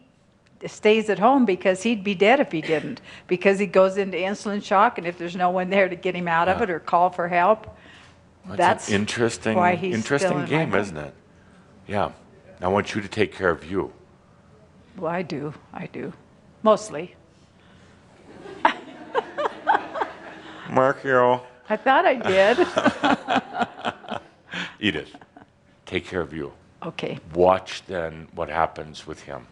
stays at home because he'd be dead if he didn't, because he goes into insulin shock, and if there's no one there to get him out of it or call for help, that's an interesting, why he's interesting still in game, my isn't it? Yeah. I want you to take care of you. Well, I do. Mostly. Markio. I thought I did. Edith, take care of you. Okay. Watch then what happens with him.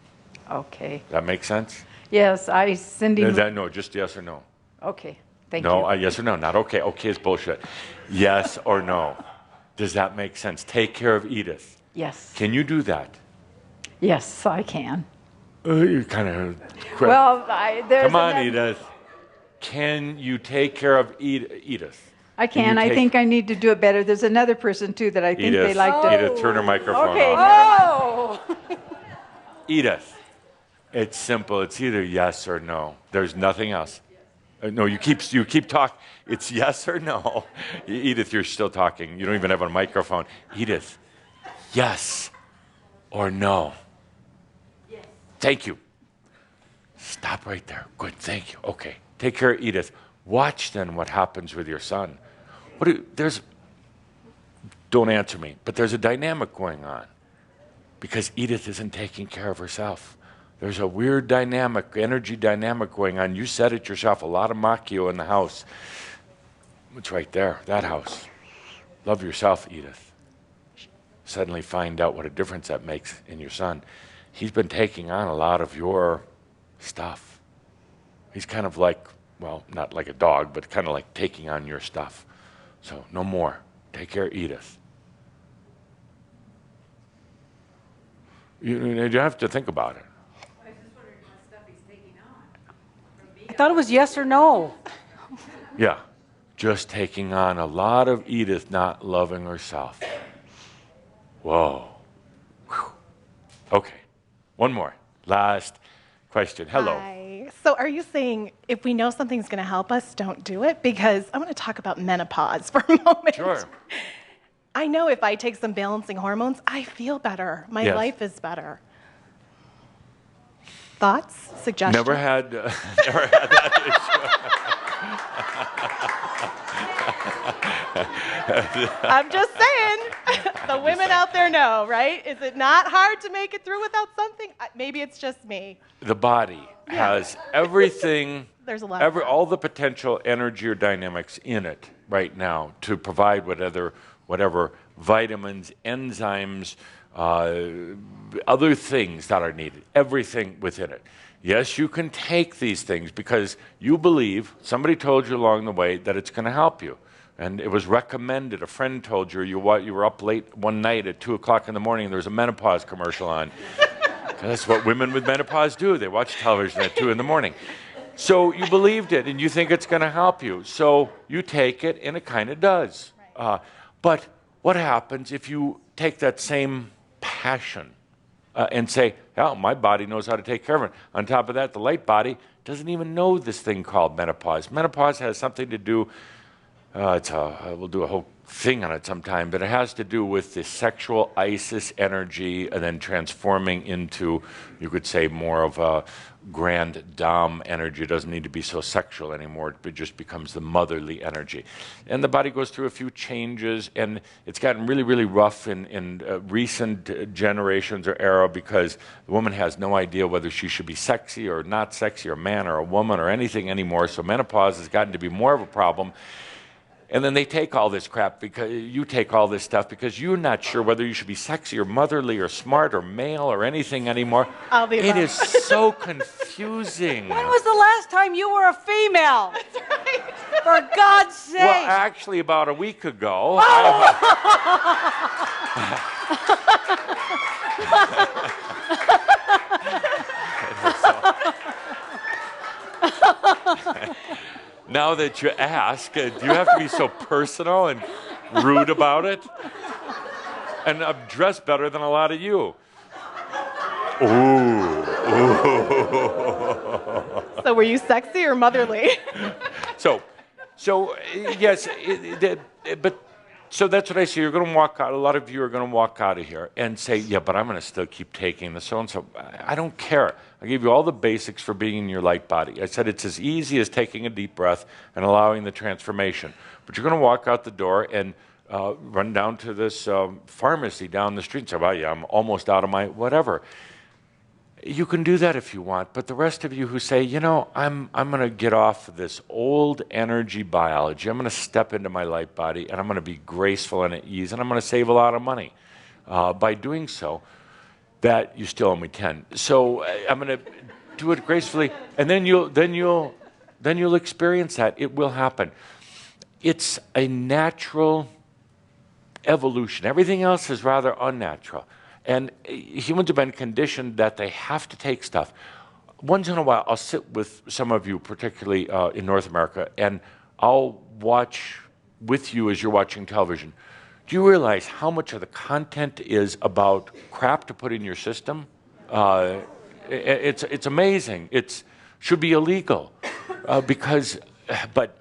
Okay. Does that make sense? Yes, I send him. No, just yes or no. Okay. Thank No, you. yes or no, not okay. Okay is bullshit. Yes or no. Does that make sense? Take care of Edith. Yes. Can you do that? Yes, I can. You kind of. Well, there's Come on, another- Edith. Can you take care of Edith? I can. I think I need to do it better. There's another person too that I think Edith, they like to. Edith, turn her microphone Okay. off. Oh! Edith, it's simple. It's either yes or no. There's nothing else. No, you keep talking. It's yes or no. Edith, you're still talking. You don't even have a microphone. Edith, yes or no. Yes. Thank you. Stop right there. Good. Thank you. Okay. Take care of Edith. Watch then what happens with your son. Don't answer me, but there's a dynamic going on because Edith isn't taking care of herself. There's a weird dynamic, energy dynamic going on. You said it yourself, a lot of Makio in the house. It's right there, that house. Love yourself, Edith. Suddenly find out what a difference that makes in your son. He's been taking on a lot of your stuff. He's kind of like, well, not like a dog, but kind of like taking on your stuff. So no more. Take care, Edith. You have to think about it. I was just wondering what stuff he's taking on. I thought it was yes or no. Yeah, just taking on a lot of Edith not loving herself. Whoa. Whew. Okay, one more. Last question. Hello. Hi. So are you saying if we know something's going to help us, don't do it? Because I want to talk about menopause for a moment. Sure. I know if I take some balancing hormones, I feel better. My Yes. life is better. Thoughts? Suggestions? Never had that I'm just saying. The women out there know, right? Is it not hard to make it through without something? Maybe it's just me. The body has everything, There's a lot of all the potential energy or dynamics in it right now to provide whatever vitamins, enzymes, other things that are needed, everything within it. Yes, you can take these things because you believe, somebody told you along the way that it's going to help you. And it was recommended. A friend told you you were up late one night at 2 o'clock in the morning and there was a menopause commercial on. That's what women with menopause do. They watch television at 2 in the morning. So you believed it and you think it's going to help you. So you take it and it kind of does. But what happens if you take that same passion and say, oh, my body knows how to take care of it. On top of that, the light body doesn't even know this thing called menopause. Menopause has something to do, we'll do a whole thing on it sometime, but it has to do with the sexual Isis energy and then transforming into, you could say, more of a grand dame energy. It doesn't need to be so sexual anymore. It just becomes the motherly energy. And the body goes through a few changes, and it's gotten really, really rough in recent generations or era because the woman has no idea whether she should be sexy or not sexy, or a man or a woman or anything anymore. So menopause has gotten to be more of a problem. And then they take all this crap because you take all this stuff because you're not sure whether you should be sexy or motherly or smart or male or anything anymore. It is so confusing. When was the last time you were a female? That's right. For God's sake. Well, actually, about a week ago. Now that you ask, do you have to be so personal and rude about it? And I'm dressed better than a lot of you. Ooh. So were you sexy or motherly? So yes, but so that's what I see. You're going to walk out. A lot of you are going to walk out of here and say, "Yeah, but I'm going to still keep taking the so and so." I don't care. I gave you all the basics for being in your light body. I said it's as easy as taking a deep breath and allowing the transformation. But you're going to walk out the door and run down to this pharmacy down the street and say, "Well, yeah, I'm almost out of my whatever." You can do that if you want, but the rest of you who say, you know, I'm going to get off of this old energy biology, I'm going to step into my light body, and I'm going to be graceful and at ease, and I'm going to save a lot of money by doing so, that you still owe me 10. So I'm going to do it gracefully, and then you'll experience that. It will happen. It's a natural evolution. Everything else is rather unnatural. And humans have been conditioned that they have to take stuff. Once in a while, I'll sit with some of you, particularly in North America, and I'll watch with you as you're watching television. Do you realize how much of the content is about crap to put in your system? It's amazing. It should be illegal because, but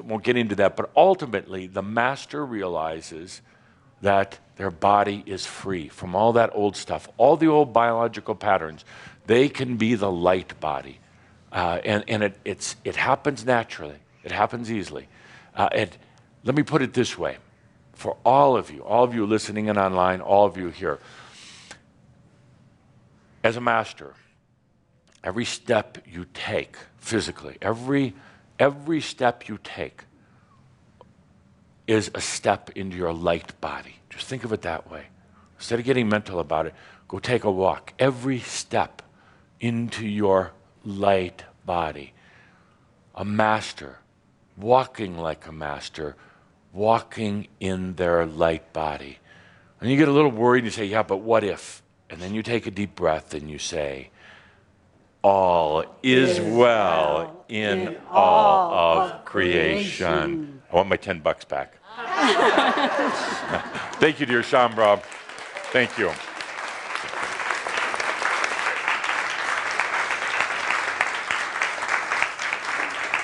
won't get into that. But ultimately, the master realizes that their body is free from all that old stuff, all the old biological patterns. They can be the light body. And it happens naturally. It happens easily. And let me put it this way. For all of you listening in online, all of you here, as a master, every step you take physically, every step you take is a step into your light body. Just think of it that way. Instead of getting mental about it, go take a walk. Every step into your light body a master, walking like a master, walking in their light body. And you get a little worried and you say, yeah, but what if? And then you take a deep breath and you say, all is well in all of creation. I want my $10 back. Thank you, dear Shaumbra. Thank you.